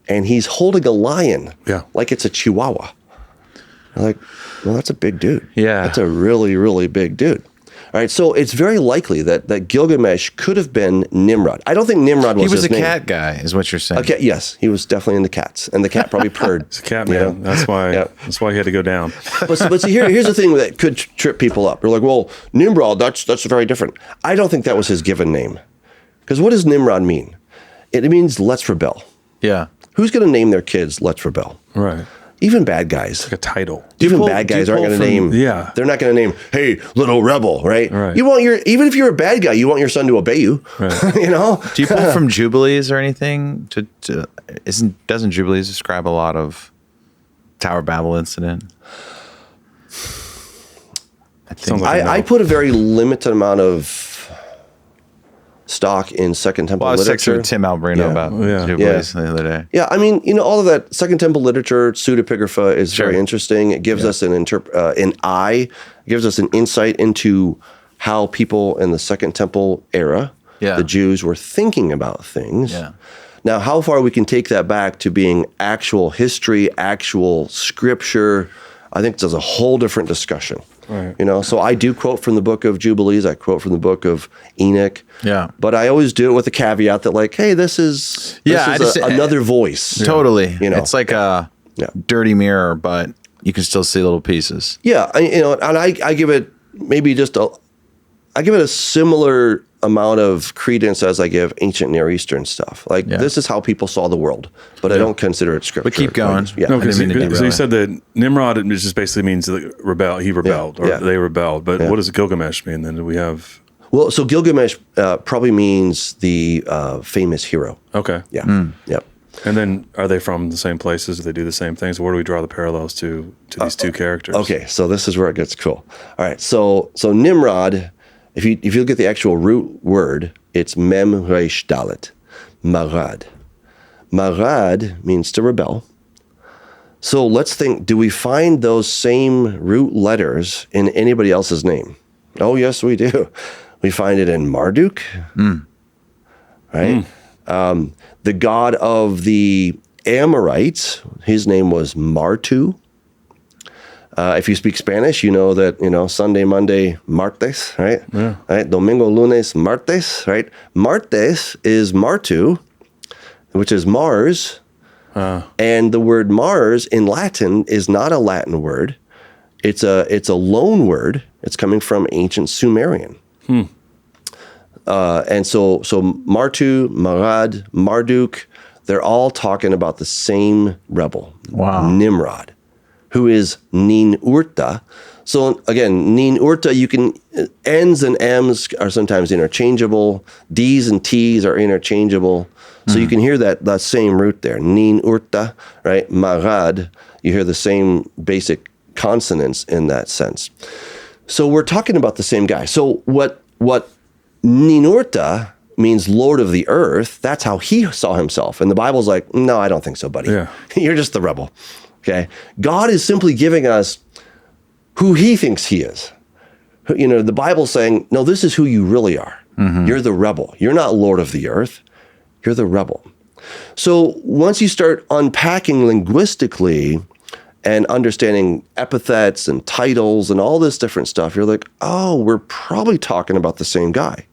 and he's holding a lion, like it's a chihuahua. I'm like, well, that's a big dude. Yeah. That's a really, really big dude. All right, so it's very likely that Gilgamesh could have been Nimrod. I don't think Nimrod was He was his a name. cat guy, is what you're saying. Okay, yes, he was definitely into cats, and the cat probably purred. It's a cat man. That's why. Yeah. That's why he had to go down. But see, here's the thing that could trip people up. They're like, well, Nimrod, that's very different. I don't think that was his given name. Because what does Nimrod mean? It means let's rebel. Yeah. Who's going to name their kids let's rebel? Right. Even bad guys. Like a title. Even bad guys aren't going to name. Yeah. They're not going to name, hey, little rebel, right? Right. You want even if you're a bad guy, you want your son to obey you. Right. You know? Do you pull from Jubilees or anything? Doesn't Jubilees describe a lot of Tower of Babel incident? I think I put a very limited amount of stock in Second Temple I was literature. texting with Tim Albrino about Jubilees the other day. Yeah, I mean, all of that Second Temple literature, pseudepigrapha is very interesting. It gives us an gives us an insight into how people in the Second Temple era, the Jews, were thinking about things. Yeah. Now, how far we can take that back to being actual history, actual scripture, I think there's a whole different discussion. Right. So I do quote from the book of Jubilees. I quote from the book of Enoch. Yeah. But I always do it with the caveat that, like, hey, this is another voice. Totally. It's like a dirty mirror, but you can still see little pieces. Yeah. And I give it maybe I give it a similar amount of credence as I give ancient Near Eastern stuff. Like, this is how people saw the world, but I don't consider it scripture. But keep going. No, because so you said that Nimrod, it just basically means rebel. He rebelled, or they rebelled. But what does Gilgamesh mean? Then do we have? Well, so Gilgamesh probably means the famous hero. Okay. Yeah. Yep. And then are they from the same places? Do they do the same things? Where do we draw the parallels to these two characters? Okay, so this is where it gets cool. All right, so Nimrod, if you look at the actual root word, it's mem resh dalet, marad. Marad means to rebel. So let's think, do we find those same root letters in anybody else's name? Oh, yes, we do. We find it in Marduk, right? The god of the Amorites, his name was Martu. If you speak Spanish, you know that, Sunday, Monday, martes, right? Yeah. Right? Domingo, lunes, martes, right? Martes is Martu, which is Mars. And the word Mars in Latin is not a Latin word. It's a loan word. It's coming from ancient Sumerian. And so Martu, Marad, Marduk, they're all talking about the same rebel, Nimrod, who is Ninurta. So again, Ninurta, N's and M's are sometimes interchangeable. D's and T's are interchangeable. So you can hear that same root there, Ninurta, right? Marad, you hear the same basic consonants in that sense. So we're talking about the same guy. So what Ninurta means Lord of the Earth, that's how he saw himself. And the Bible's like, no, I don't think so, buddy. Yeah. You're just the rebel. Okay. God is simply giving us who he thinks he is. The Bible's saying, no, this is who you really are. You're the rebel. You're not Lord of the Earth. You're the rebel. So once you start unpacking linguistically and understanding epithets and titles and all this different stuff, you're like, oh, we're probably talking about the same guy.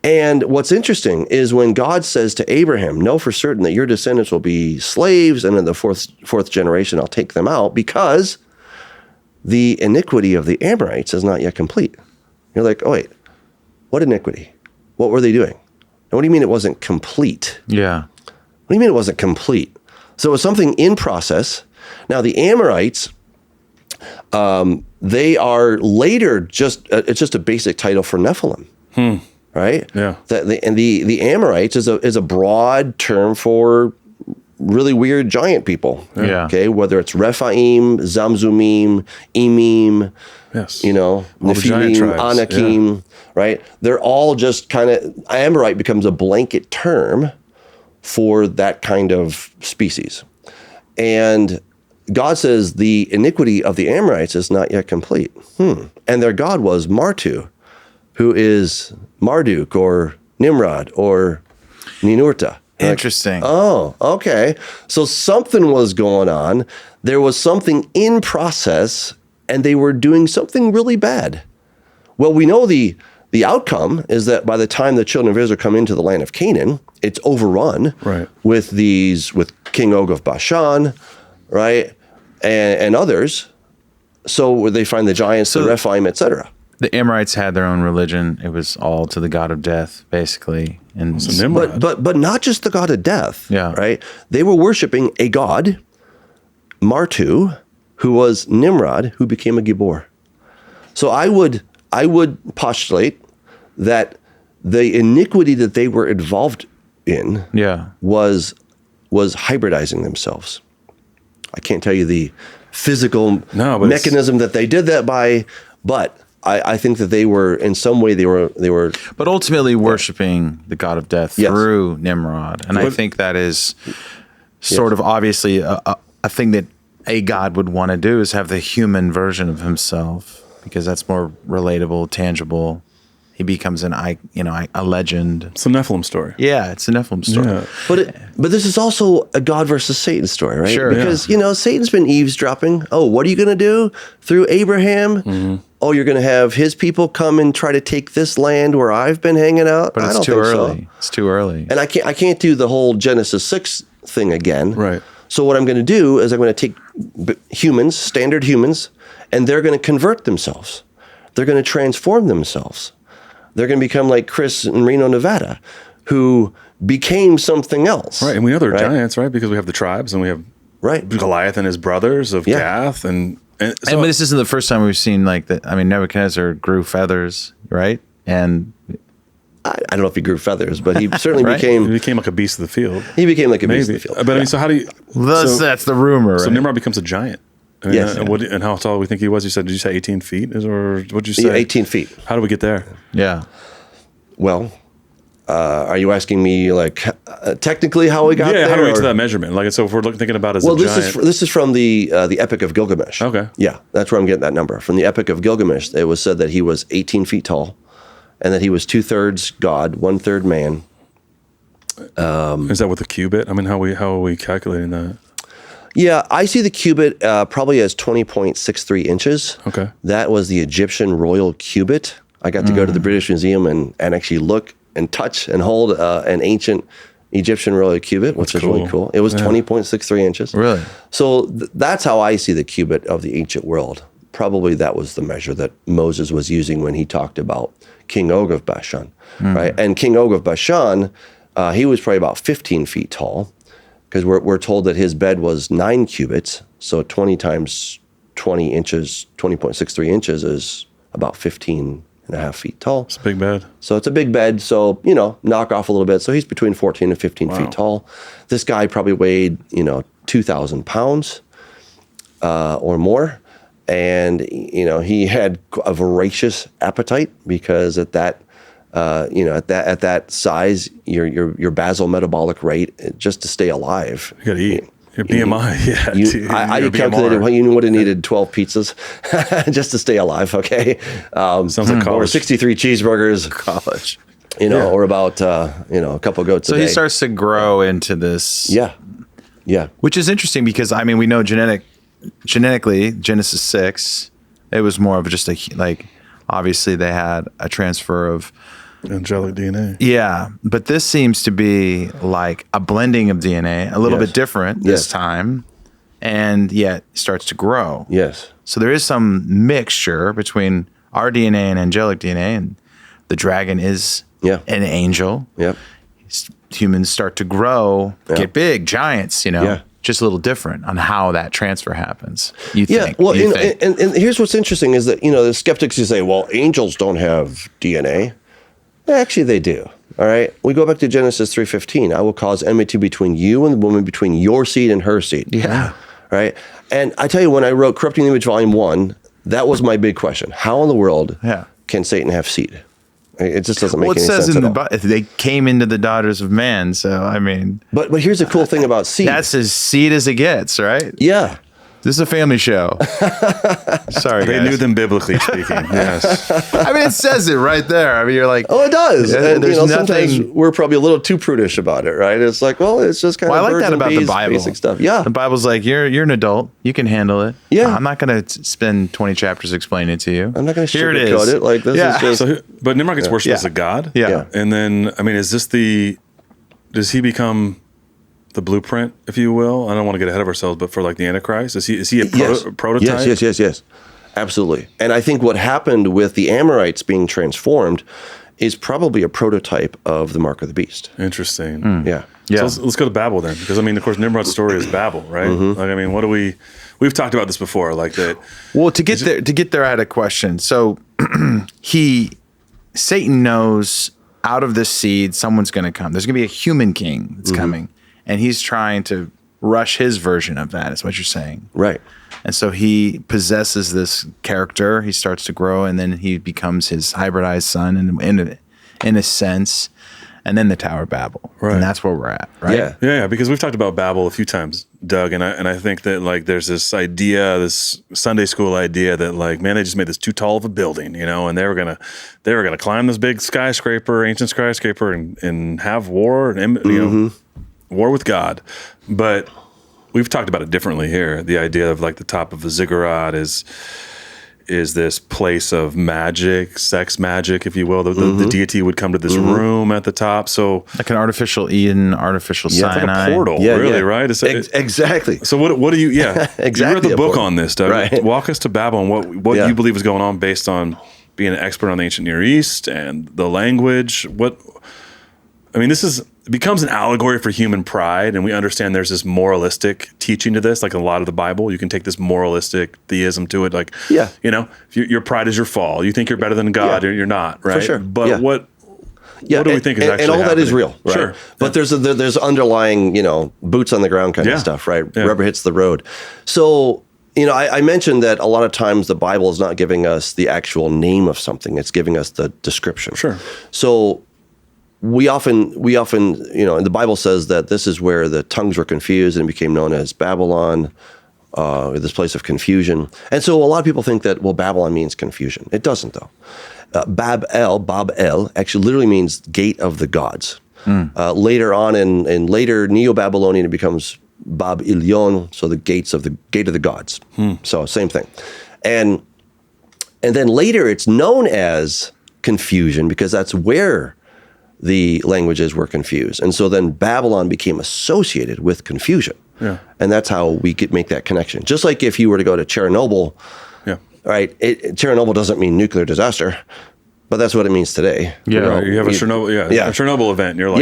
And what's interesting is when God says to Abraham, know for certain that your descendants will be slaves, and in the fourth generation I'll take them out, because the iniquity of the Amorites is not yet complete. You're like, oh, wait, what iniquity? What were they doing? And what do you mean it wasn't complete? Yeah. What do you mean it wasn't complete? So it was something in process. Now the Amorites, they are later it's just a basic title for Nephilim. Right? Yeah. The Amorites is a broad term for really weird giant people. Yeah. Okay. Whether it's Rephaim, Zamzumim, Emim, Nephilim, Anakim, right? They're all just kind of, Amorite becomes a blanket term for that kind of species. And God says the iniquity of the Amorites is not yet complete. And their God was Martu, who is Marduk or Nimrod or Ninurta. Interesting. Oh, okay. So something was going on. There was something in process, and they were doing something really bad. Well, we know the outcome is that by the time the children of Israel come into the land of Canaan, it's overrun with King Og of Bashan, right, and others. So they find the giants, the Rephaim, etc. The Amorites had their own religion. It was all to the god of death, basically. And but not just the god of death. Yeah. Right. They were worshiping a god, Martu, who was Nimrod, who became a Gibor. So I would postulate that the iniquity that they were involved in was hybridizing themselves. I can't tell you the physical mechanism that they did that by, but I think that they were, in some way, they were. But ultimately worshiping the god of death through Nimrod. And I think that is sort of obviously a thing that a god would want to do, is have the human version of himself, because that's more relatable, tangible. He becomes a legend. It's a Nephilim story. Yeah, it's a Nephilim story. Yeah. But this is also a God versus Satan story, right? Sure. Because, Satan's been eavesdropping. Oh, what are you going to do through Abraham? Mm-hmm. Oh, you're going to have his people come and try to take this land where I've been hanging out? But it's too early. It's too early. And I can't do the whole Genesis 6 thing again. Right. So what I'm going to do is I'm going to take humans, standard humans, and they're going to convert themselves. They're going to transform themselves. They're going to become like Chris in Reno, Nevada, who became something else. Right, and we know they're giants, right? Because we have the tribes, and we have Goliath and his brothers of Gath, and so, this isn't the first time we've seen like that. I mean, Nebuchadnezzar grew feathers, right? And I don't know if he grew feathers, but he certainly he became like a beast of the field. He became like a beast of the field. But I mean, so how do you? That's the rumor. So right? Nimrod becomes a giant. I mean, Yes. And how tall do we think he was? Did you say 18 feet? Or what'd you say? Yeah, 18 feet. How do we get there? Yeah. Well, are you asking me like technically how we got there? Yeah, how do we get to that measurement? Like, so if we're thinking about as a giant. This is from the Epic of Gilgamesh. Okay. Yeah, that's where I'm getting that number. From the Epic of Gilgamesh, it was said that he was 18 feet tall, and that he was 2/3 God, 1/3 man. Is that with a cubit? I mean, how are we calculating that? Yeah, I see the cubit probably as 20.63 inches. Okay. That was the Egyptian royal cubit. I got to go to the British Museum and actually look and touch and hold an ancient Egyptian royal cubit, which is really cool. It was 20.63 inches. Really? So that's how I see the cubit of the ancient world. Probably that was the measure that Moses was using when he talked about King Og of Bashan, right? And King Og of Bashan, he was probably about 15 feet tall, because we're told that his bed was 9 cubits, so 20 times 20 inches, 20.63 inches is about 15 and a half feet tall. It's a big bed. So it's a big bed, so, knock off a little bit. So he's between 14 and 15 feet tall. This guy probably weighed, 2,000 pounds or more. And, he had a voracious appetite, because at that at that size, your basal metabolic rate, just to stay alive. You got to eat. Your BMI, I calculated, you would have needed 12 pizzas just to stay alive, okay? Sounds like college. Or 63 cheeseburgers. College. Or about, a couple of goats a day. So he starts to grow into this. Yeah. Yeah. Which is interesting, because, I mean, we know genetically, Genesis 6, it was more of just obviously they had a transfer of angelic DNA. Yeah, but this seems to be like a blending of DNA, a little bit different this time, and yet starts to grow. Yes. So there is some mixture between our DNA and angelic DNA, and the dragon is an angel. Yep. Humans start to grow, get big, giants, just a little different on how that transfer happens. You think? Well, and here's what's interesting is that, the skeptics who say, well, angels don't have DNA. Actually, they do. All right. We go back to Genesis 3:15. I will cause enmity between you and the woman, between your seed and her seed. Yeah. Right. And I tell you, when I wrote Corrupting the Image Volume 1, that was my big question. How in the world can Satan have seed? It just doesn't make any sense at all. They came into the daughters of man. So, I mean. But here's the cool thing about seed. That's as seed as it gets, right? Yeah. This is a family show. Sorry, They guys. knew them biblically speaking. Yes. I mean, it says it right there. I mean, you're like, Oh, it does. And there's sometimes nothing- we're probably a little too prudish about it, right? It's like, well, it's just kind well, I of like birds that and about the bees, Bible. basic stuff. Yeah. The Bible's like, you're an adult. You can handle it. Yeah. I'm not going to spend 20 chapters explaining it to you. I'm not going to Here sugarcoat it. Like, this Yeah. is just... But Nimrod gets worshipped Yeah. as a god. Yeah. And then, I mean, does he become the blueprint, if you will? I don't want to get ahead of ourselves, but for like the Antichrist, is he a prototype? Yes. Absolutely. And I think what happened with the Amorites being transformed is probably a prototype of the mark of the beast. Interesting. Yeah. Yeah. So let's go to Babel then, because I mean, of course, Nimrod's story is Babel, right? Mm-hmm. Like, I mean, we've talked about this before, like that. Well, to get there, I had a question. So Satan knows out of this seed, someone's going to come. There's going to be a human king that's coming, and he's trying to rush his version of that, is what you're saying. Right. And so he possesses this character. He starts to grow, and then he becomes his hybridized son in a sense. And then the Tower of Babel. Right. And that's where we're at, right? Yeah. Yeah, because we've talked about Babel a few times, Doug, and I think that like there's this idea, this Sunday school idea that like, man, they just made this too tall of a building, and they were gonna climb this big skyscraper, ancient skyscraper, and have war and war with God. But we've talked about it differently here. The idea of like the top of the ziggurat is this place of magic, sex magic, if you will. The deity would come to this room at the top. So Like an artificial Eden, artificial it's like Sinai. a portal, Yeah, really, yeah. right? Exactly. So what do you? Yeah, Exactly You read the a book portal. on this, Doug. Right. Walk us to Babel and what Yeah. you believe is going on based on being an expert on the ancient Near East and the language. It becomes an allegory for human pride, and we understand there's this moralistic teaching to this, like a lot of the Bible. You can take this moralistic theism to it, like, Yeah. if your pride is your fall. You think you're better than God, Yeah. or you're not, right? sure. But Yeah. what do we think is actually and all that is happening? real, right? Sure. But there's underlying, boots on the ground kind Yeah. of stuff, right? Yeah. Rubber hits the road. So, I mentioned that a lot of times the Bible is not giving us the actual name of something; it's giving us the description. Sure. So we often, and the Bible says that this is where the tongues were confused and became known as Babylon, this place of confusion. And so a lot of people think that, well, Babylon means confusion. It doesn't, though. Babel, actually literally means gate of the gods. Later on in later Neo-Babylonian, it becomes Bab Ilyon, so the gate of the gods. So same thing. And then later it's known as confusion because that's where the languages were confused. And so then Babylon became associated with confusion. Yeah. And that's how we could make that connection. Just like if you were to go to Chernobyl, Yeah. right? Chernobyl doesn't mean nuclear disaster, but that's what it means today. Yeah. You have a Chernobyl, a Chernobyl event. And you're like,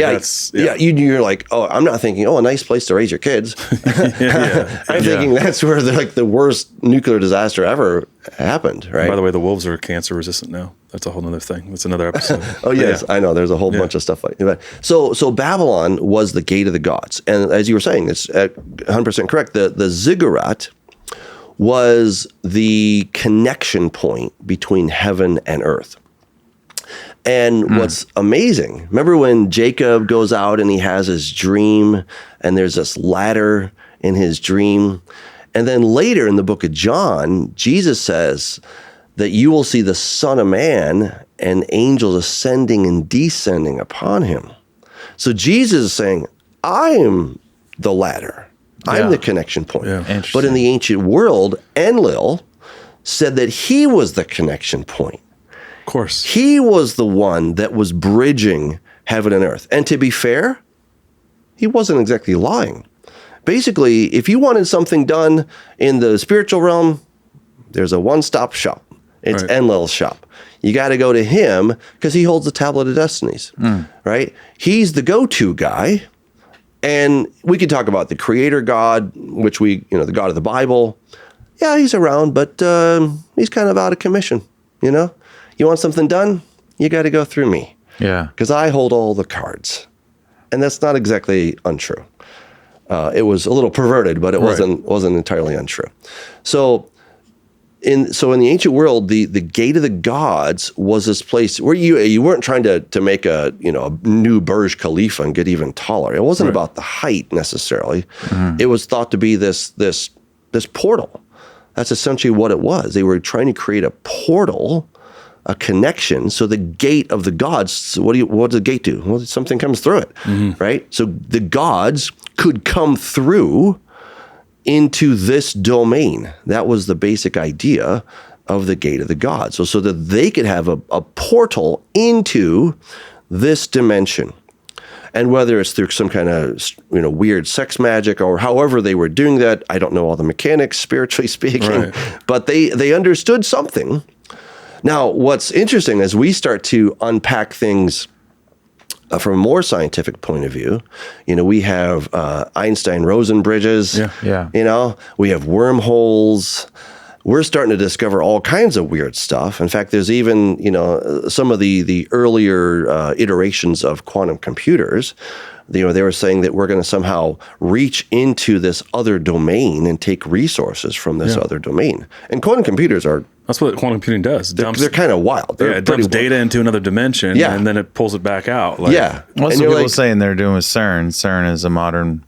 you're like, oh, I'm not thinking, a nice place to raise your kids. I'm thinking that's where the worst nuclear disaster ever happened, right? By the way, the wolves are cancer resistant now. That's a whole other thing. That's another episode. Oh yes, Yeah. I know. There's a whole bunch of stuff like that. So Babylon was the gate of the gods, and as you were saying, it's 100% correct. The ziggurat was the connection point between heaven and earth. And what's amazing, remember when Jacob goes out and he has his dream, and there's this ladder in his dream, and then later in the book of John, Jesus says that you will see the Son of Man and angels ascending and descending upon him. So Jesus is saying, I am the ladder. I'm the connection point. Yeah. But in the ancient world, Enlil said that he was the connection point. Of course. He was the one that was bridging heaven and earth. And to be fair, he wasn't exactly lying. Basically, if you wanted something done in the spiritual realm, there's a one-stop shop. It's Right. Enlil's shop. You got to go to him because he holds the Tablet of Destinies, right? He's the go-to guy. And we could talk about the creator God, which the God of the Bible. Yeah, he's around, but he's kind of out of commission, You want something done? You got to go through me. Yeah. Because I hold all the cards. And that's not exactly untrue. It was a little perverted, but it wasn't entirely untrue. So in the ancient world, the gate of the gods was this place where you weren't trying to make a new Burj Khalifa and get even taller. It wasn't about the height necessarily. It was thought to be this this portal. That's essentially what it was. They were trying to create a portal, a connection. So the gate of the gods, what does the gate do? Well, something comes through it, right? So the gods could come through into this domain. That was the basic idea of the gate of the gods. So that they could have a portal into this dimension. And whether it's through some kind of weird sex magic or however they were doing that, I don't know all the mechanics, spiritually speaking, right. But they understood something. Now, what's interesting as we start to unpack things from a more scientific point of view, we have Einstein-Rosen bridges. Yeah. We have wormholes. We're starting to discover all kinds of weird stuff. In fact, there's even, some of the earlier iterations of quantum computers. They were saying that we're going to somehow reach into this other domain and take resources from this other domain. And quantum computers are... That's what quantum computing does. They're kind of wild. It dumps data into another dimension, and then it pulls it back out. Well, that's what people saying they're doing with CERN. CERN is a modern...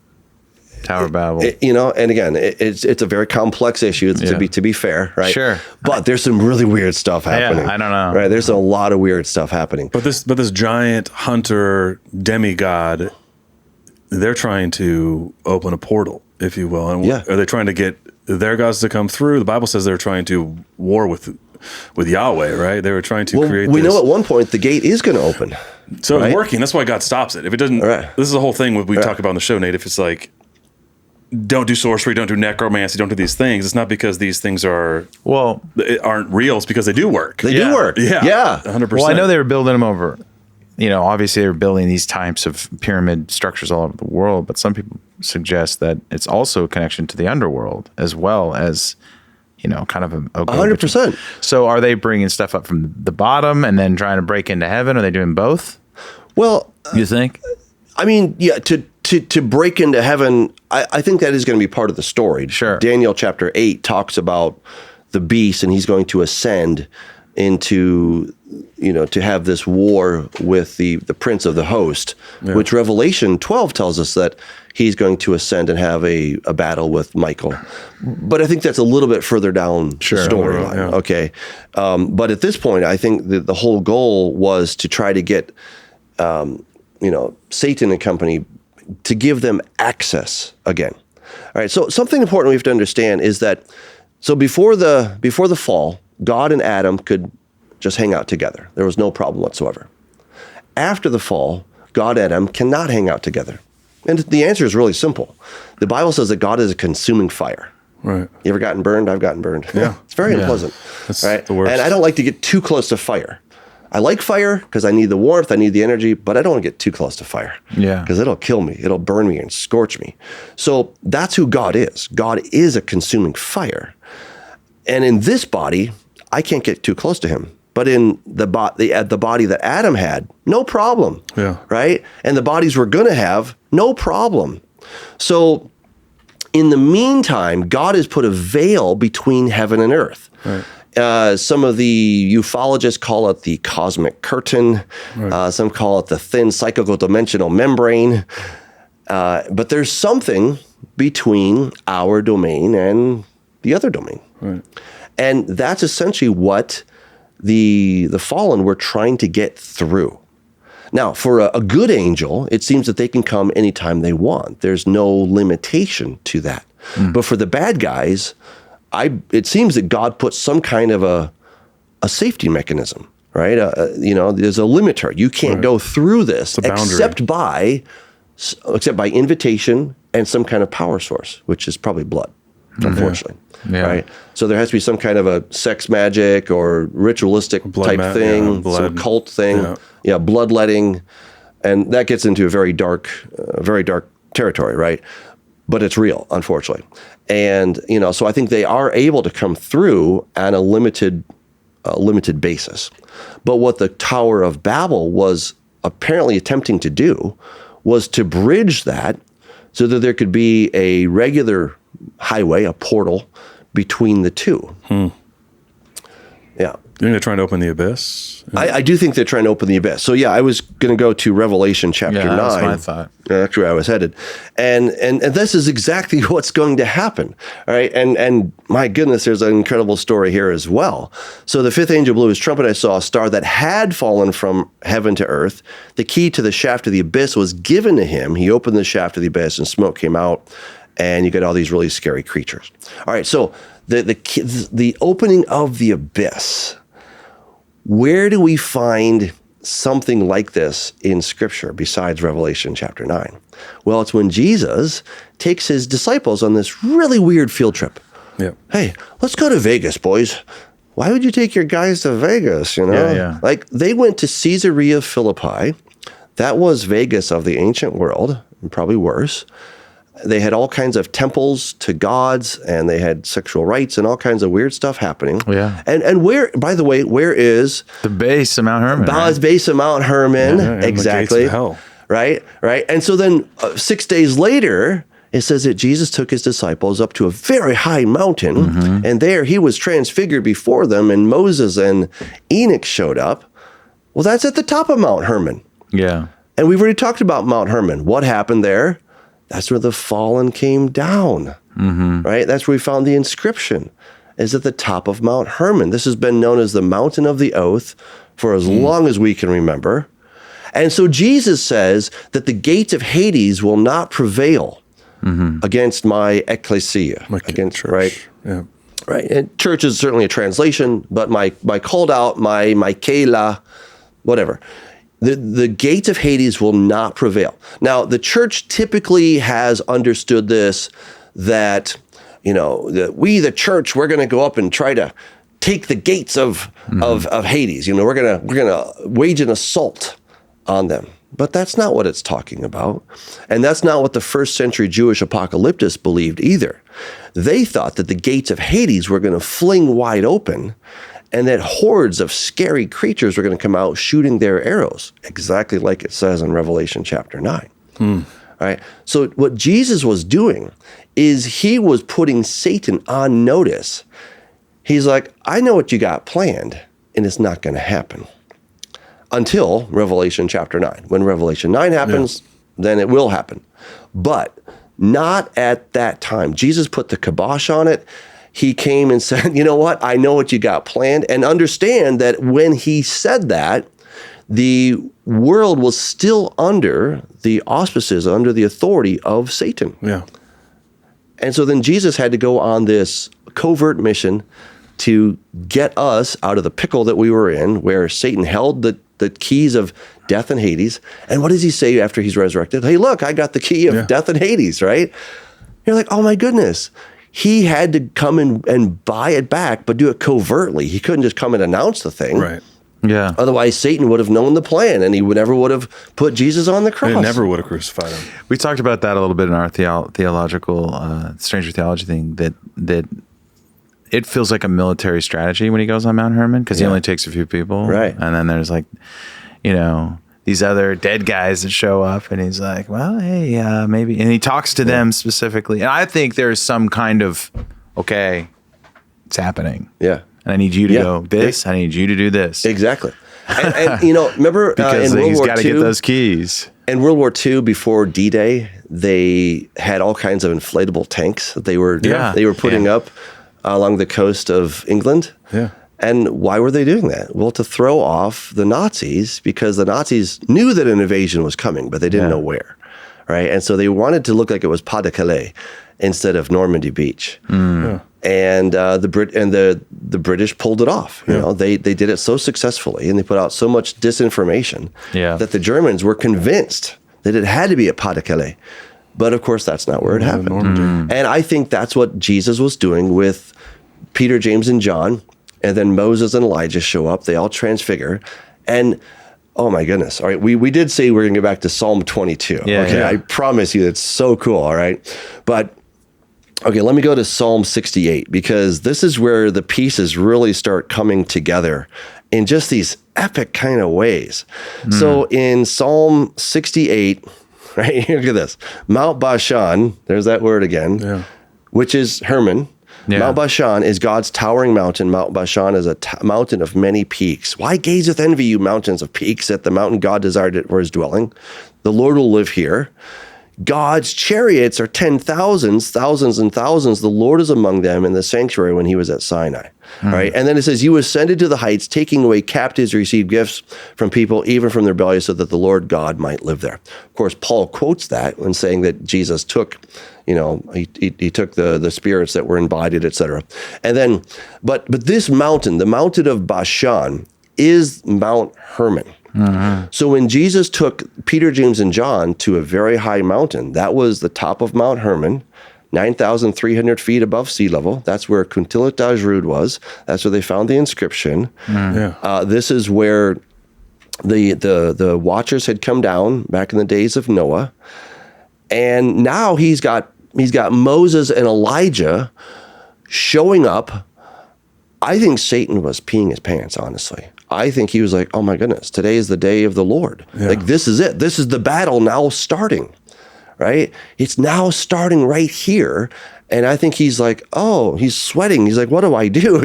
Tower of Babel. And again, it's a very complex issue to be fair, right? Sure. But there's some really weird stuff happening. I don't know. Right? There's a lot of weird stuff happening. But this giant hunter demigod, they're trying to open a portal, if you will. And are they trying to get their gods to come through? The Bible says they're trying to war with Yahweh, right? They were trying to create we know at one point the gate is going to open. So it's working. That's why God stops it. If it doesn't, this is the whole thing we talk about on the show, Nate. If it's like, don't do sorcery, don't do necromancy, don't do these things. It's not because these things aren't real. It's because they do work. They do work. Yeah. 100%. Well, I know they were building them over, obviously they were building these types of pyramid structures all over the world, but some people suggest that it's also a connection to the underworld as well as, kind of a 100%. So are they bringing stuff up from the bottom and then trying to break into heaven? Are they doing both? Well, you think? I mean, to break into heaven, I think that is going to be part of the story. Sure. Daniel chapter 8 talks about the beast, and he's going to ascend into, to have this war with the prince of the host, which Revelation 12 tells us that he's going to ascend and have a battle with Michael. But I think that's a little bit further down the storyline. Yeah. Okay. But at this point, I think the whole goal was to try to get, Satan and company to give them access again. All right. So something important we have to understand is that, before the fall, God and Adam could just hang out together. There was no problem whatsoever. After the fall, God and Adam cannot hang out together. And the answer is really simple. The Bible says that God is a consuming fire. Right. You ever gotten burned? I've gotten burned. Yeah. It's very unpleasant. That's right? the worst. And I don't like to get too close to fire. I like fire because I need the warmth, I need the energy, but I don't want to get too close to fire. Yeah. Because it'll kill me. It'll burn me and scorch me. So that's who God is. God is a consuming fire. And in this body, I can't get too close to him. But in the body that Adam had, no problem. Yeah. Right? And the bodies we're going to have, no problem. So in the meantime, God has put a veil between heaven and earth. Right. Some of the ufologists call it the cosmic curtain. Right. Some call it the thin cyclical dimensional membrane. But there's something between our domain and the other domain. Right. And that's essentially what the fallen were trying to get through. Now, for a good angel, it seems that they can come anytime they want. There's no limitation to that. But for the bad guys, it seems that God put some kind of a safety mechanism, right? There's a limiter. You can't go through this except by invitation and some kind of power source, which is probably blood, unfortunately. Yeah. Right. So there has to be some kind of a sex magic or ritualistic type thing, some cult thing, bloodletting, and that gets into a very dark territory, right? But it's real, unfortunately. And so I think they are able to come through on a limited basis. But what the Tower of Babel was apparently attempting to do was to bridge that so that there could be a regular highway, a portal between the two. Yeah. think they're trying to open the abyss? I do think they're trying to open the abyss. So yeah, I was going to go to Revelation chapter 9. That's my thought. That's where I was headed. And this is exactly what's going to happen. All right. And my goodness, there's an incredible story here as well. So the fifth angel blew his trumpet. I saw a star that had fallen from heaven to earth. The key to the shaft of the abyss was given to him. He opened the shaft of the abyss and smoke came out. And you get all these really scary creatures. All right. So the opening of the abyss. Where do we find something like this in Scripture besides Revelation chapter 9? Well, it's when Jesus takes his disciples on this really weird field trip. Yeah. Hey, let's go to Vegas, boys. Why would you take your guys to Vegas, you know? Yeah. Like, they went to Caesarea Philippi. That was Vegas of the ancient world, and probably worse. They had all kinds of temples to gods, and they had sexual rites and all kinds of weird stuff happening. Yeah. And where, by the way, where is The base of Mount Hermon. Bala's base of Mount Hermon? Yeah, and exactly. the gates of hell. Right. And so then 6 days later, it says that Jesus took his disciples up to a very high mountain, and there he was transfigured before them, and Moses and Enoch showed up. Well, that's at the top of Mount Hermon. Yeah. And we've already talked about Mount Hermon. What happened there? That's where the fallen came down, right? That's where we found the inscription, is at the top of Mount Hermon. This has been known as the Mountain of the Oath for as long as we can remember. And so Jesus says that the gates of Hades will not prevail against my ecclesia, against church. Right? Yeah. Right. And church is certainly a translation, but my called out, my kela, whatever. The gates of Hades will not prevail. Now, the church typically has understood this, that, we, the church, we're going to go up and try to take the gates of Hades. We're going to wage an assault on them. But that's not what it's talking about. And that's not what the first century Jewish apocalyptists believed either. They thought that the gates of Hades were going to fling wide open, and that hordes of scary creatures were going to come out shooting their arrows, exactly like it says in Revelation chapter 9. Right? So what Jesus was doing is he was putting Satan on notice. He's like, I know what you got planned, and it's not going to happen until Revelation chapter 9. When Revelation 9 happens, then it will happen. But not at that time. Jesus put the kibosh on it. He came and said, you know what? I know what you got planned. And understand that when he said that, the world was still under the auspices, under the authority of Satan. Yeah. And so then Jesus had to go on this covert mission to get us out of the pickle that we were in, where Satan held the keys of death and Hades. And what does he say after he's resurrected? Hey, look, I got the key of death and Hades, right? You're like, oh my goodness. He had to come and buy it back, but do it covertly. He couldn't just come and announce the thing. Right. Yeah. Otherwise, Satan would have known the plan, and he never would have put Jesus on the cross. They never would have crucified him. We talked about that a little bit in our theological, stranger theology thing, that it feels like a military strategy when he goes on Mount Hermon, because he only takes a few people. Right. And then there's these other dead guys that show up, and he's like, well, hey, maybe. And he talks to them specifically. And I think there's some kind of, okay, it's happening. Yeah. And I need you to go this. I need you to do this. Exactly. And remember Because in World he's War got to II, get those keys. in World War II, before D-Day, they had all kinds of inflatable tanks that they were putting up along the coast of England. Yeah. And why were they doing that? Well, to throw off the Nazis, because the Nazis knew that an invasion was coming, but they didn't know where, right? And so they wanted to look like it was Pas de Calais instead of Normandy Beach. Yeah. And the British pulled it off. You know, they did it so successfully, and they put out so much disinformation that the Germans were convinced that it had to be at Pas de Calais. But of course, that's not where it happened. And I think that's what Jesus was doing with Peter, James, and John. And then Moses and Elijah show up. They all transfigure. And oh my goodness. All right. We did say we're going to go back to Psalm 22. I promise you, it's so cool. All right. But okay, let me go to Psalm 68, because this is where the pieces really start coming together in just these epic kind of ways. So in Psalm 68, right, look at this. Mount Bashan, there's that word again, which is Hermon. Yeah. Mount Bashan is God's towering mountain. Mount Bashan is a mountain of many peaks. Why gaze with envy, you mountains of peaks, at the mountain God desired it for his dwelling? The Lord will live here. God's chariots are 10,000s, thousands and thousands. The Lord is among them in the sanctuary when he was at Sinai. Right? And then it says, you ascended to the heights, taking away captives, received gifts from people, even from their bellies, so that the Lord God might live there. Of course, Paul quotes that when saying that Jesus took, he took the spirits that were embodied, etc. And then, but this mountain, the mountain of Bashan, is Mount Hermon. So when Jesus took Peter, James, and John to a very high mountain, that was the top of Mount Hermon, 9,300 feet above sea level. That's where Kuntilat Dajrud was. That's where they found the inscription. This is where the watchers had come down back in the days of Noah. And now he's got Moses and Elijah showing up. I think Satan was peeing his pants, honestly. I think he was like, oh my goodness, today is the day of the Lord. Yeah. Like, this is it. This is the battle now starting, right? It's now starting right here. And I think he's like, oh, he's sweating. He's like, what do I do?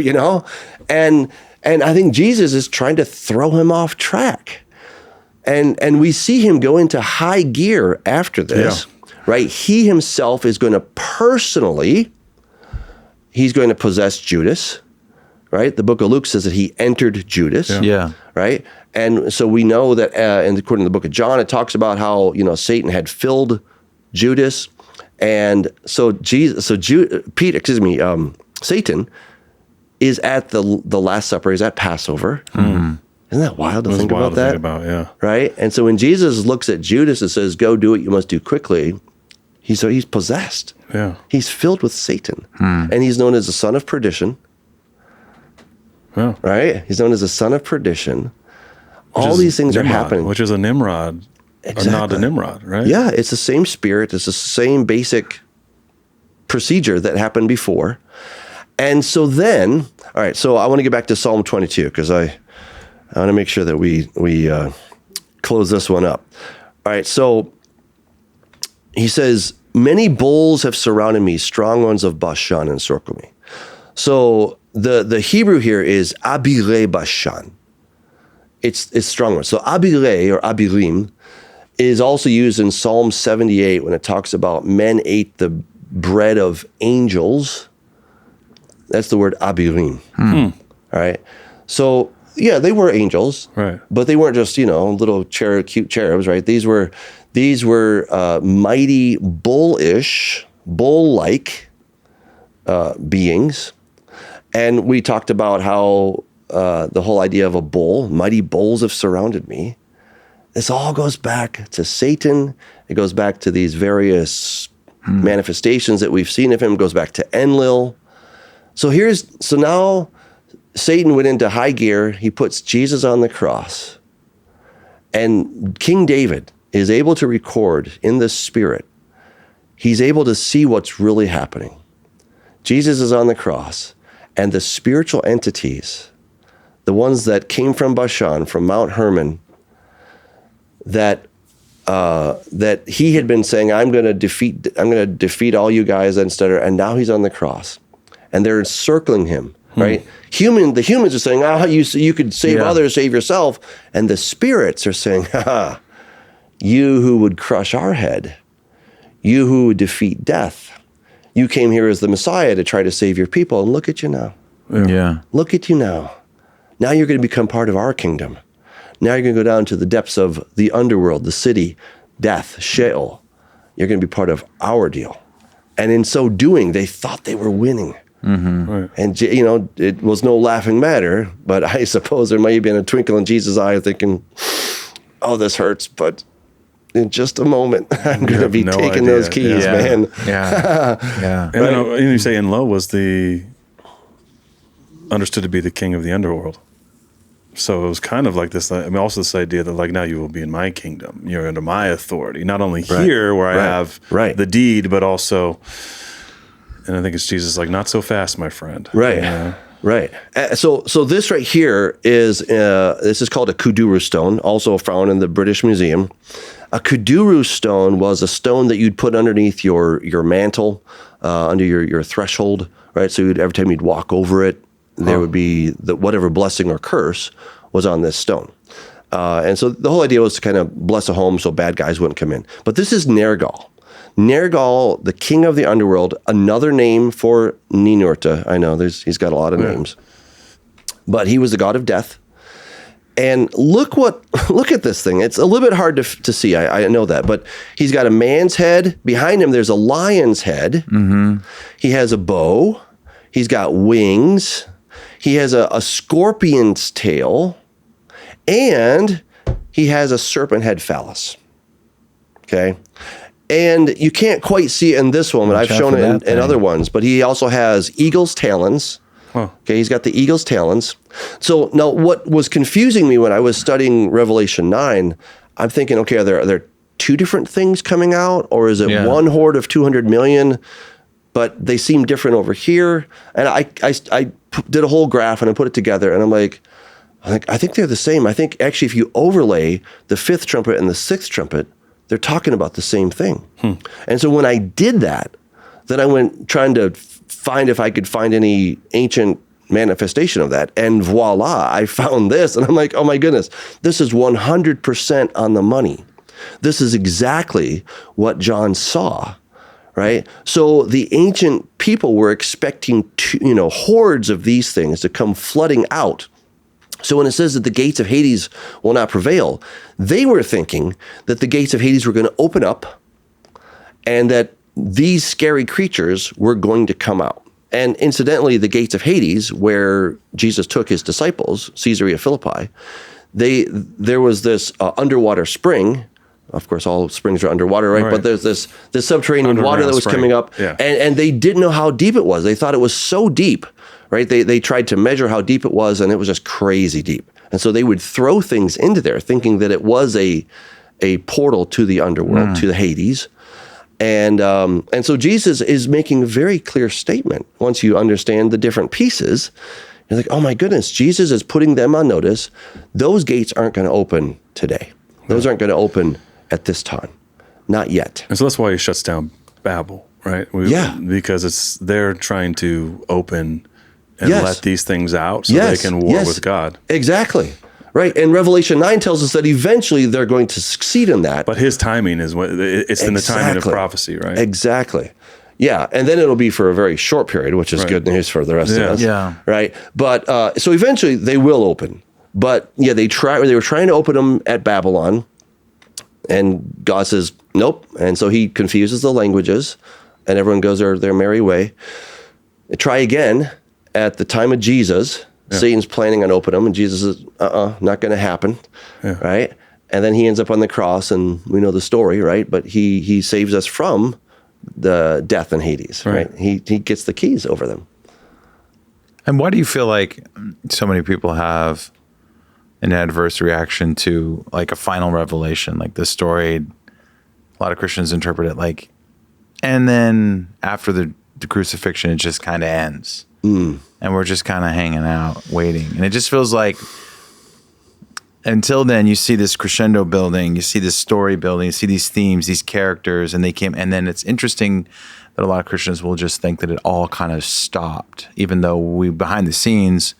And I think Jesus is trying to throw him off track. And we see him go into high gear after this, right? He himself is going to personally, he's going to possess Judas. Right? The book of Luke says that he entered Judas. Yeah. Right? And so we know that, and according to the book of John, it talks about how, Satan had filled Judas. And so Satan is at the Last Supper, he's at Passover. Isn't that wild to think about that? Right? And so when Jesus looks at Judas and says, go do what you must do quickly, he's possessed. Yeah. He's filled with Satan. And he's known as the son of perdition. Yeah. Right? He's known as the son of perdition. All these things Nimrod, are happening. Which is a Nimrod. Exactly. Or not a Nimrod, right? Yeah, it's the same spirit. It's the same basic procedure that happened before. And so then, all right, so I want to get back to Psalm 22 because I want to make sure that we close this one up. All right, so he says, many bulls have surrounded me, strong ones of Bashan encircle me. So the Hebrew here is Abirei Bashan. It's strong words. So Abirei or Abirim is also used in Psalm 78 when it talks about men ate the bread of angels. That's the word Abirim. All right. So yeah, they were angels, right? But they weren't just little cute cherubs, right? These were mighty bull-like beings. And we talked about how the whole idea of a bull, mighty bulls have surrounded me. This all goes back to Satan. It goes back to these various manifestations that we've seen of him. It goes back to Enlil. So now Satan went into high gear. He puts Jesus on the cross. And King David is able to record in the spirit. He's able to see what's really happening. Jesus is on the cross. And the spiritual entities, the ones that came from Bashan, from Mount Hermon, that he had been saying, I'm going to defeat all you guys, and now he's on the cross, and they're encircling him. Right? The humans are saying, you could save others, save yourself, and the spirits are saying, you who would crush our head, you who would defeat death. You came here as the Messiah to try to save your people, and look at you now. Yeah. Look at you now. Now you're going to become part of our kingdom. Now you're going to go down to the depths of the underworld, the city, death, Sheol. You're going to be part of our deal. And in so doing, they thought they were winning. Right. And, it was no laughing matter, but I suppose there might have been a twinkle in Jesus' eye thinking, oh, this hurts, but in just a moment, I'm going to be taking those keys, man. Yeah. And then you say Enlil was understood to be the king of the underworld. So it was kind of like this, also this idea that now you will be in my kingdom. You're under my authority, not only here where I have the deed, but also, and I think it's Jesus not so fast, my friend. Right. Right. So this right here is this is called a Kuduru stone, also found in the British Museum. A Kuduru stone was a stone that you'd put underneath your mantle, under your threshold, right? So every time you'd walk over it, there would be whatever blessing or curse was on this stone. And so the whole idea was to kind of bless a home so bad guys wouldn't come in. But this is Nergal. Nergal, the king of the underworld, another name for Ninurta. I know he's got a lot of names. But he was the god of death. And look at this thing. It's a little bit hard to see. I know that. But he's got a man's head. Behind him, there's a lion's head. Mm-hmm. He has a bow. He's got wings. He has a scorpion's tail. And he has a serpent head phallus. Okay? And you can't quite see it in this one, but I've shown it in other ones. But he also has eagle's talons. Huh. Okay, he's got the eagle's talons. So now what was confusing me when I was studying Revelation 9, I'm thinking, okay, are there two different things coming out? Or is it one horde of 200 million? But they seem different over here. And I did a whole graph and I put it together and I'm like, I think they're the same. I think actually if you overlay the fifth trumpet and the sixth trumpet, they're talking about the same thing. And so when I did that, then I went trying to find if I could find any ancient manifestation of that. And voila, I found this. And I'm like, oh my goodness, this is 100% on the money. This is exactly what John saw, right? So the ancient people were expecting hordes of these things to come flooding out. So when it says that the gates of Hades will not prevail, they were thinking that the gates of Hades were going to open up and that these scary creatures were going to come out. And incidentally, the gates of Hades, where Jesus took his disciples, Caesarea Philippi, there was this underwater spring. Of course, all springs are underwater, right? But there's this subterranean water that was coming up, and they didn't know how deep it was. They thought it was so deep, right? They tried to measure how deep it was, and it was just crazy deep. And so they would throw things into there, thinking that it was a portal to the underworld, to the Hades. And so Jesus is making a very clear statement. Once you understand the different pieces, you're like, oh my goodness, Jesus is putting them on notice. Those gates aren't going to open today. Those aren't going to open at this time. Not yet. And so that's why he shuts down Babel, right? Because they're trying to open and let these things out so they can war with God. Exactly. Right. And Revelation 9 tells us that eventually they're going to succeed in that. But his timing is it's in the timing of prophecy, right? Exactly. Yeah. And then it'll be for a very short period, which is good news for the rest of us. Yeah. Right. But so eventually they will open. But they were trying to open them at Babylon. And God says, nope. And so he confuses the languages and everyone goes their merry way. They try again at the time of Jesus. Satan's planning on opening them, and Jesus is, not going to happen, right? And then he ends up on the cross, and we know the story, right? But he saves us from the death in Hades, right? He gets the keys over them. And why do you feel like so many people have an adverse reaction to like a final revelation, like the story? A lot of Christians interpret it like, and then after the crucifixion, it just kind of ends. And we're just kind of hanging out, waiting. And it just feels like until then, you see this crescendo building, you see this story building, you see these themes, these characters, and then it's interesting that a lot of Christians will just think that it all kind of stopped, even though we, behind the scenes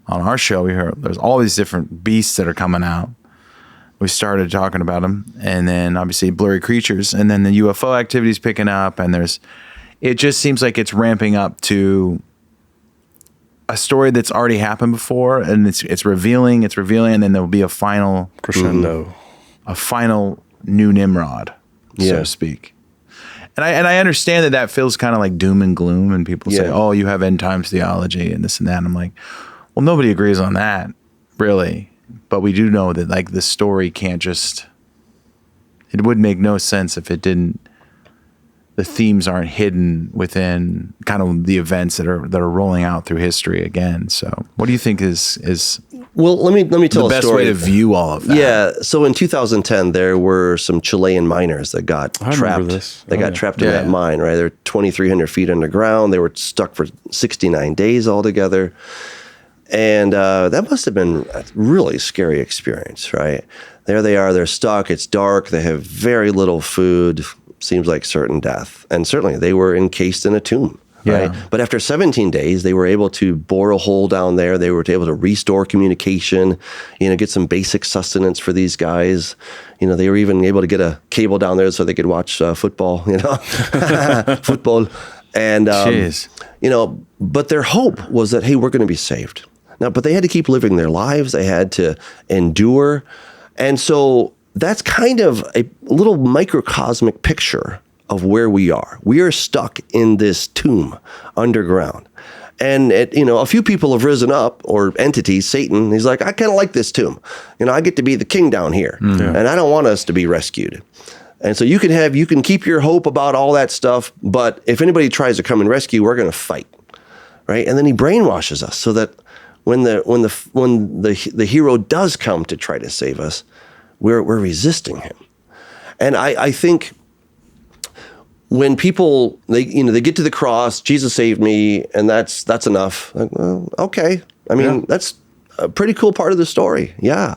on our show, we heard there's all these different beasts that are coming out. We started talking about them, and then obviously blurry creatures, and then the UFO activity's picking up, and it just seems like it's ramping up to a story that's already happened before, and it's revealing, and then there'll be a final crescendo, a final new Nimrod, so to speak. And I understand that feels kind of like doom and gloom, and people say, "Oh, you have end times theology and this and that." And I'm like, well, nobody agrees on that, really. But we do know that like the story can't just. It would make no sense if it didn't. The themes aren't hidden within kind of the events that are rolling out through history again. So what do you think is Well, let me tell The a best story. way to view all of that. Yeah. So in 2010, there were some Chilean miners that got I remember trapped. this. They got trapped in Yeah, that yeah. mine, right? They're 2,300 feet underground. They were stuck for 69 days altogether. And that must have been a really scary experience, right? There they are. They're stuck. It's dark. They have very little food. Seems like certain death. And certainly they were encased in a tomb. Right. Yeah. But after 17 days, they were able to bore a hole down there. They were able to restore communication, get some basic sustenance for these guys. They were even able to get a cable down there so they could watch football, football. And, Jeez. but their hope was that, hey, we're going to be saved. Now, but they had to keep living their lives. They had to endure. And so that's kind of a little microcosmic picture of where we are. We are stuck in this tomb underground. And, a few people have risen up, or entities, Satan, he's like, I kind of like this tomb. I get to be the king down here. And I don't want us to be rescued. And so you can keep your hope about all that stuff, but if anybody tries to come and rescue, we're going to fight. Right? And then he brainwashes us so that when the hero does come to try to save us, we're resisting him. And I think when people they get to the cross, Jesus saved me, and that's enough. Like, well, okay. I mean, that's a pretty cool part of the story. Yeah.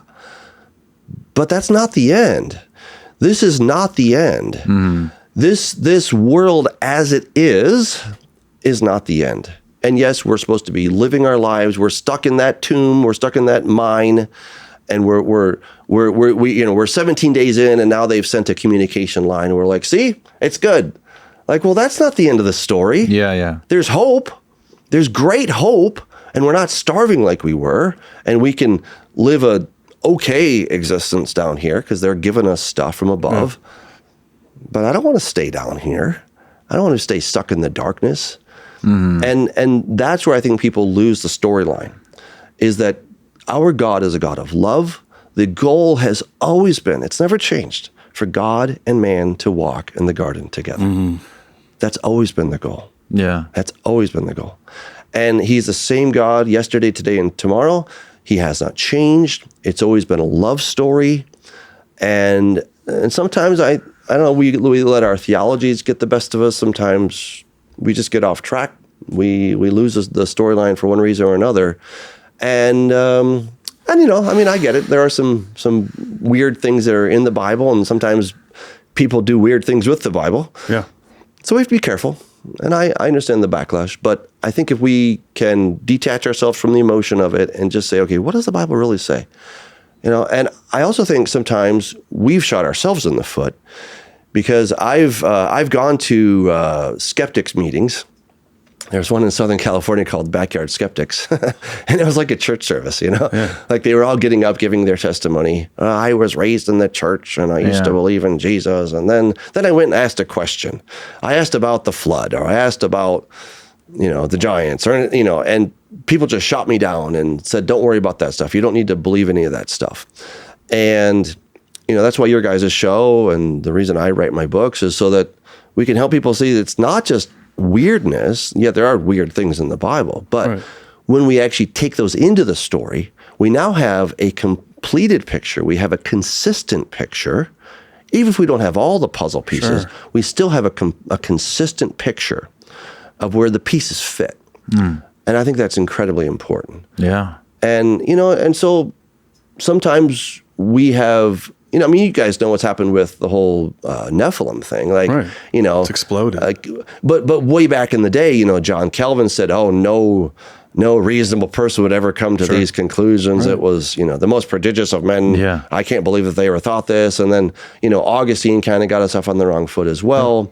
But that's not the end. This is not the end. This world as it is not the end. And yes, we're supposed to be living our lives. We're stuck in that tomb. We're stuck in that mine, and we're 17 days in, and now they've sent a communication line. And we're like, see, it's good. Like, well, that's not the end of the story. Yeah. There's hope. There's great hope, and we're not starving like we were, and we can live a okay existence down here because they're giving us stuff from above. But I don't want to stay down here. I don't want to stay stuck in the darkness. And that's where I think people lose the storyline, is that our God is a God of love. The goal has always been, it's never changed, for God and man to walk in the garden together. That's always been the goal. Yeah. That's always been the goal. And he's the same God yesterday, today, and tomorrow. He has not changed. It's always been a love story. And sometimes I don't know, we let our theologies get the best of us. Sometimes we just get off track. We lose the storyline for one reason or another. And I get it. There are some weird things that are in the Bible, and sometimes people do weird things with the Bible. Yeah. So we have to be careful. And I understand the backlash, but I think if we can detach ourselves from the emotion of it and just say, okay, what does the Bible really say? And I also think sometimes we've shot ourselves in the foot, because I've gone to skeptics meetings. There's one in Southern California called Backyard Skeptics. And it was like a church service, Like they were all getting up, giving their testimony. I was raised in the church, and I used to believe in Jesus. And then I went and asked a question. I asked about the flood, or I asked about, the giants, or, and people just shot me down and said, don't worry about that stuff. You don't need to believe any of that stuff. And, that's why your guys' show, and the reason I write my books, is so that we can help people see that it's not just weirdness. Yeah, there are weird things in the Bible, but when we actually take those into the story, we now have a completed picture. We have a consistent picture. Even if we don't have all the puzzle pieces, we still have a consistent picture of where the pieces fit. And I think that's incredibly important. Yeah. And, and so sometimes we have, you guys know what's happened with the whole Nephilim thing. Like, it's exploded. But way back in the day, John Calvin said, oh, no reasonable person would ever come to these conclusions. It was, the most prodigious of men. Yeah. I can't believe that they ever thought this. And then, Augustine kind of got us off on the wrong foot as well,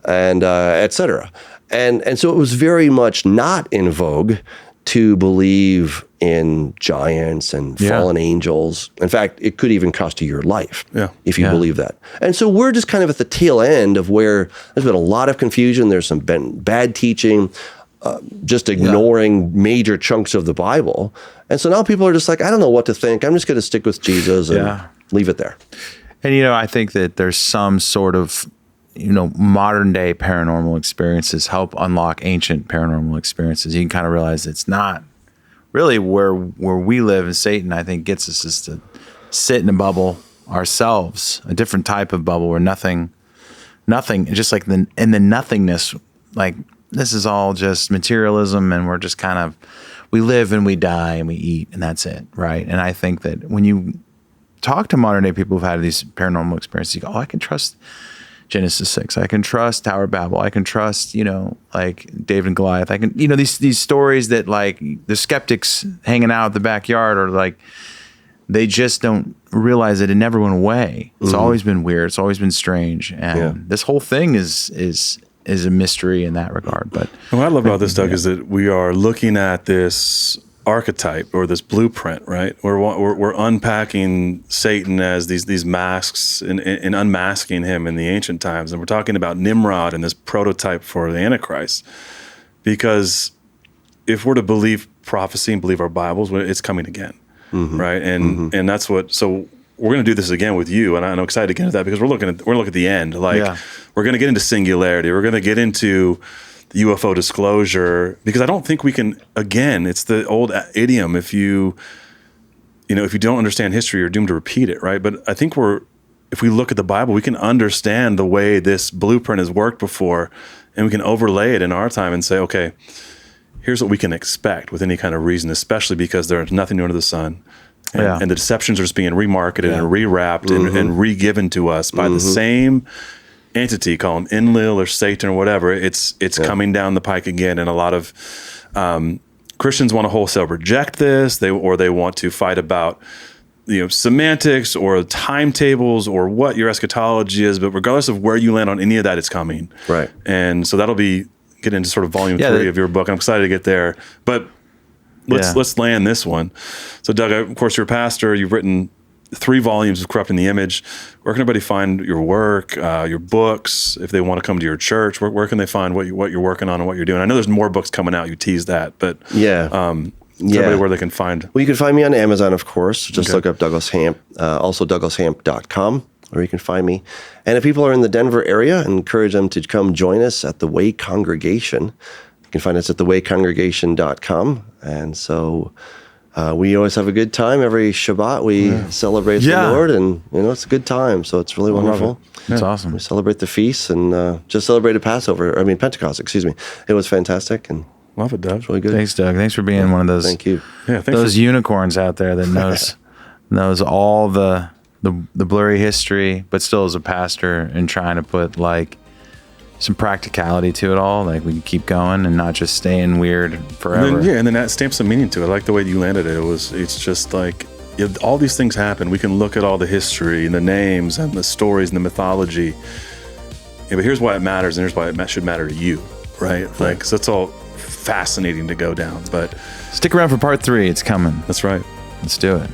and et cetera. And so it was very much not in vogue to believe in giants and fallen angels. In fact, it could even cost you your life if you believe that. And so we're just kind of at the tail end of where there's been a lot of confusion. There's been bad teaching, just ignoring major chunks of the Bible. And so now people are just like, I don't know what to think. I'm just going to stick with Jesus and leave it there. And, I think that there's some sort of, modern day paranormal experiences help unlock ancient paranormal experiences. You can kind of realize it's not really where we live, and Satan, I think, gets us is to sit in a bubble ourselves, a different type of bubble where nothing, just like in the nothingness, like this is all just materialism, and we're just kind of, we live and we die and we eat, and that's it, right? And I think that when you talk to modern day people who've had these paranormal experiences, you go, oh, I can trust Genesis 6. I can trust Tower of Babel. I can trust, like David and Goliath. I can, these stories that like the skeptics hanging out at the backyard, or like, they just don't realize that it never went away. It's always been weird. It's always been strange. And this whole thing is a mystery in that regard. But what I love about this, Doug, is that we are looking at this archetype or this blueprint, right? We're unpacking Satan as these masks and unmasking him in the ancient times. And we're talking about Nimrod and this prototype for the Antichrist. Because if we're to believe prophecy and believe our Bibles, it's coming again, right? And that's what, so we're going to do this again with you, and I'm excited to get into that because we're looking at the end. Like we're going to get into singularity. We're going to get into UFO disclosure, because I don't think we can, again, it's the old idiom, if you don't understand history, you're doomed to repeat it, right? But I think if we look at the Bible, we can understand the way this blueprint has worked before, and we can overlay it in our time and say, okay, here's what we can expect with any kind of reason, especially because there's nothing new under the sun. And the deceptions are just being remarketed and rewrapped and re-given to us by the same entity, call him Enlil or Satan or whatever. It's coming down the pike again, and a lot of Christians want to wholesale reject this. They want to fight about semantics or timetables or what your eschatology is. But regardless of where you land on any of that, it's coming. Right. And so that'll get into sort of volume 3 of your book. I'm excited to get there, but let's land this one. So Doug, of course, you're a pastor. You've written 3 volumes of Corrupting the Image. Where can everybody find your work, your books, if they want to come to your church? Where can they find what you're working on and what you're doing? I know there's more books coming out. You teased that, but everybody where they can find. Well, you can find me on Amazon, of course. Just look up Douglas Hamp, also douglashamp.com, where you can find me. And if people are in the Denver area, I encourage them to come join us at the Way Congregation. You can find us at thewaycongregation.com. And so we always have a good time. Every Shabbat we celebrate the Lord, and it's a good time. So it's really wonderful. It's awesome. We celebrate the feasts, and just celebrated Pentecost. Excuse me. It was fantastic, and love it, Doug. It's really good. Thanks, Doug. Thanks for being one of those. Thank you. Yeah, those unicorns out there that knows all the blurry history, but still is a pastor and trying to put like some practicality to it all. Like we can keep going and not just staying weird forever. And then that stamps some meaning to it. I like the way you landed it. It's just like all these things happen. We can look at all the history and the names and the stories and the mythology. Yeah, but here's why it matters, and here's why it should matter to you, right? Like, so it's all fascinating to go down. But stick around for part 3. It's coming. That's right. Let's do it.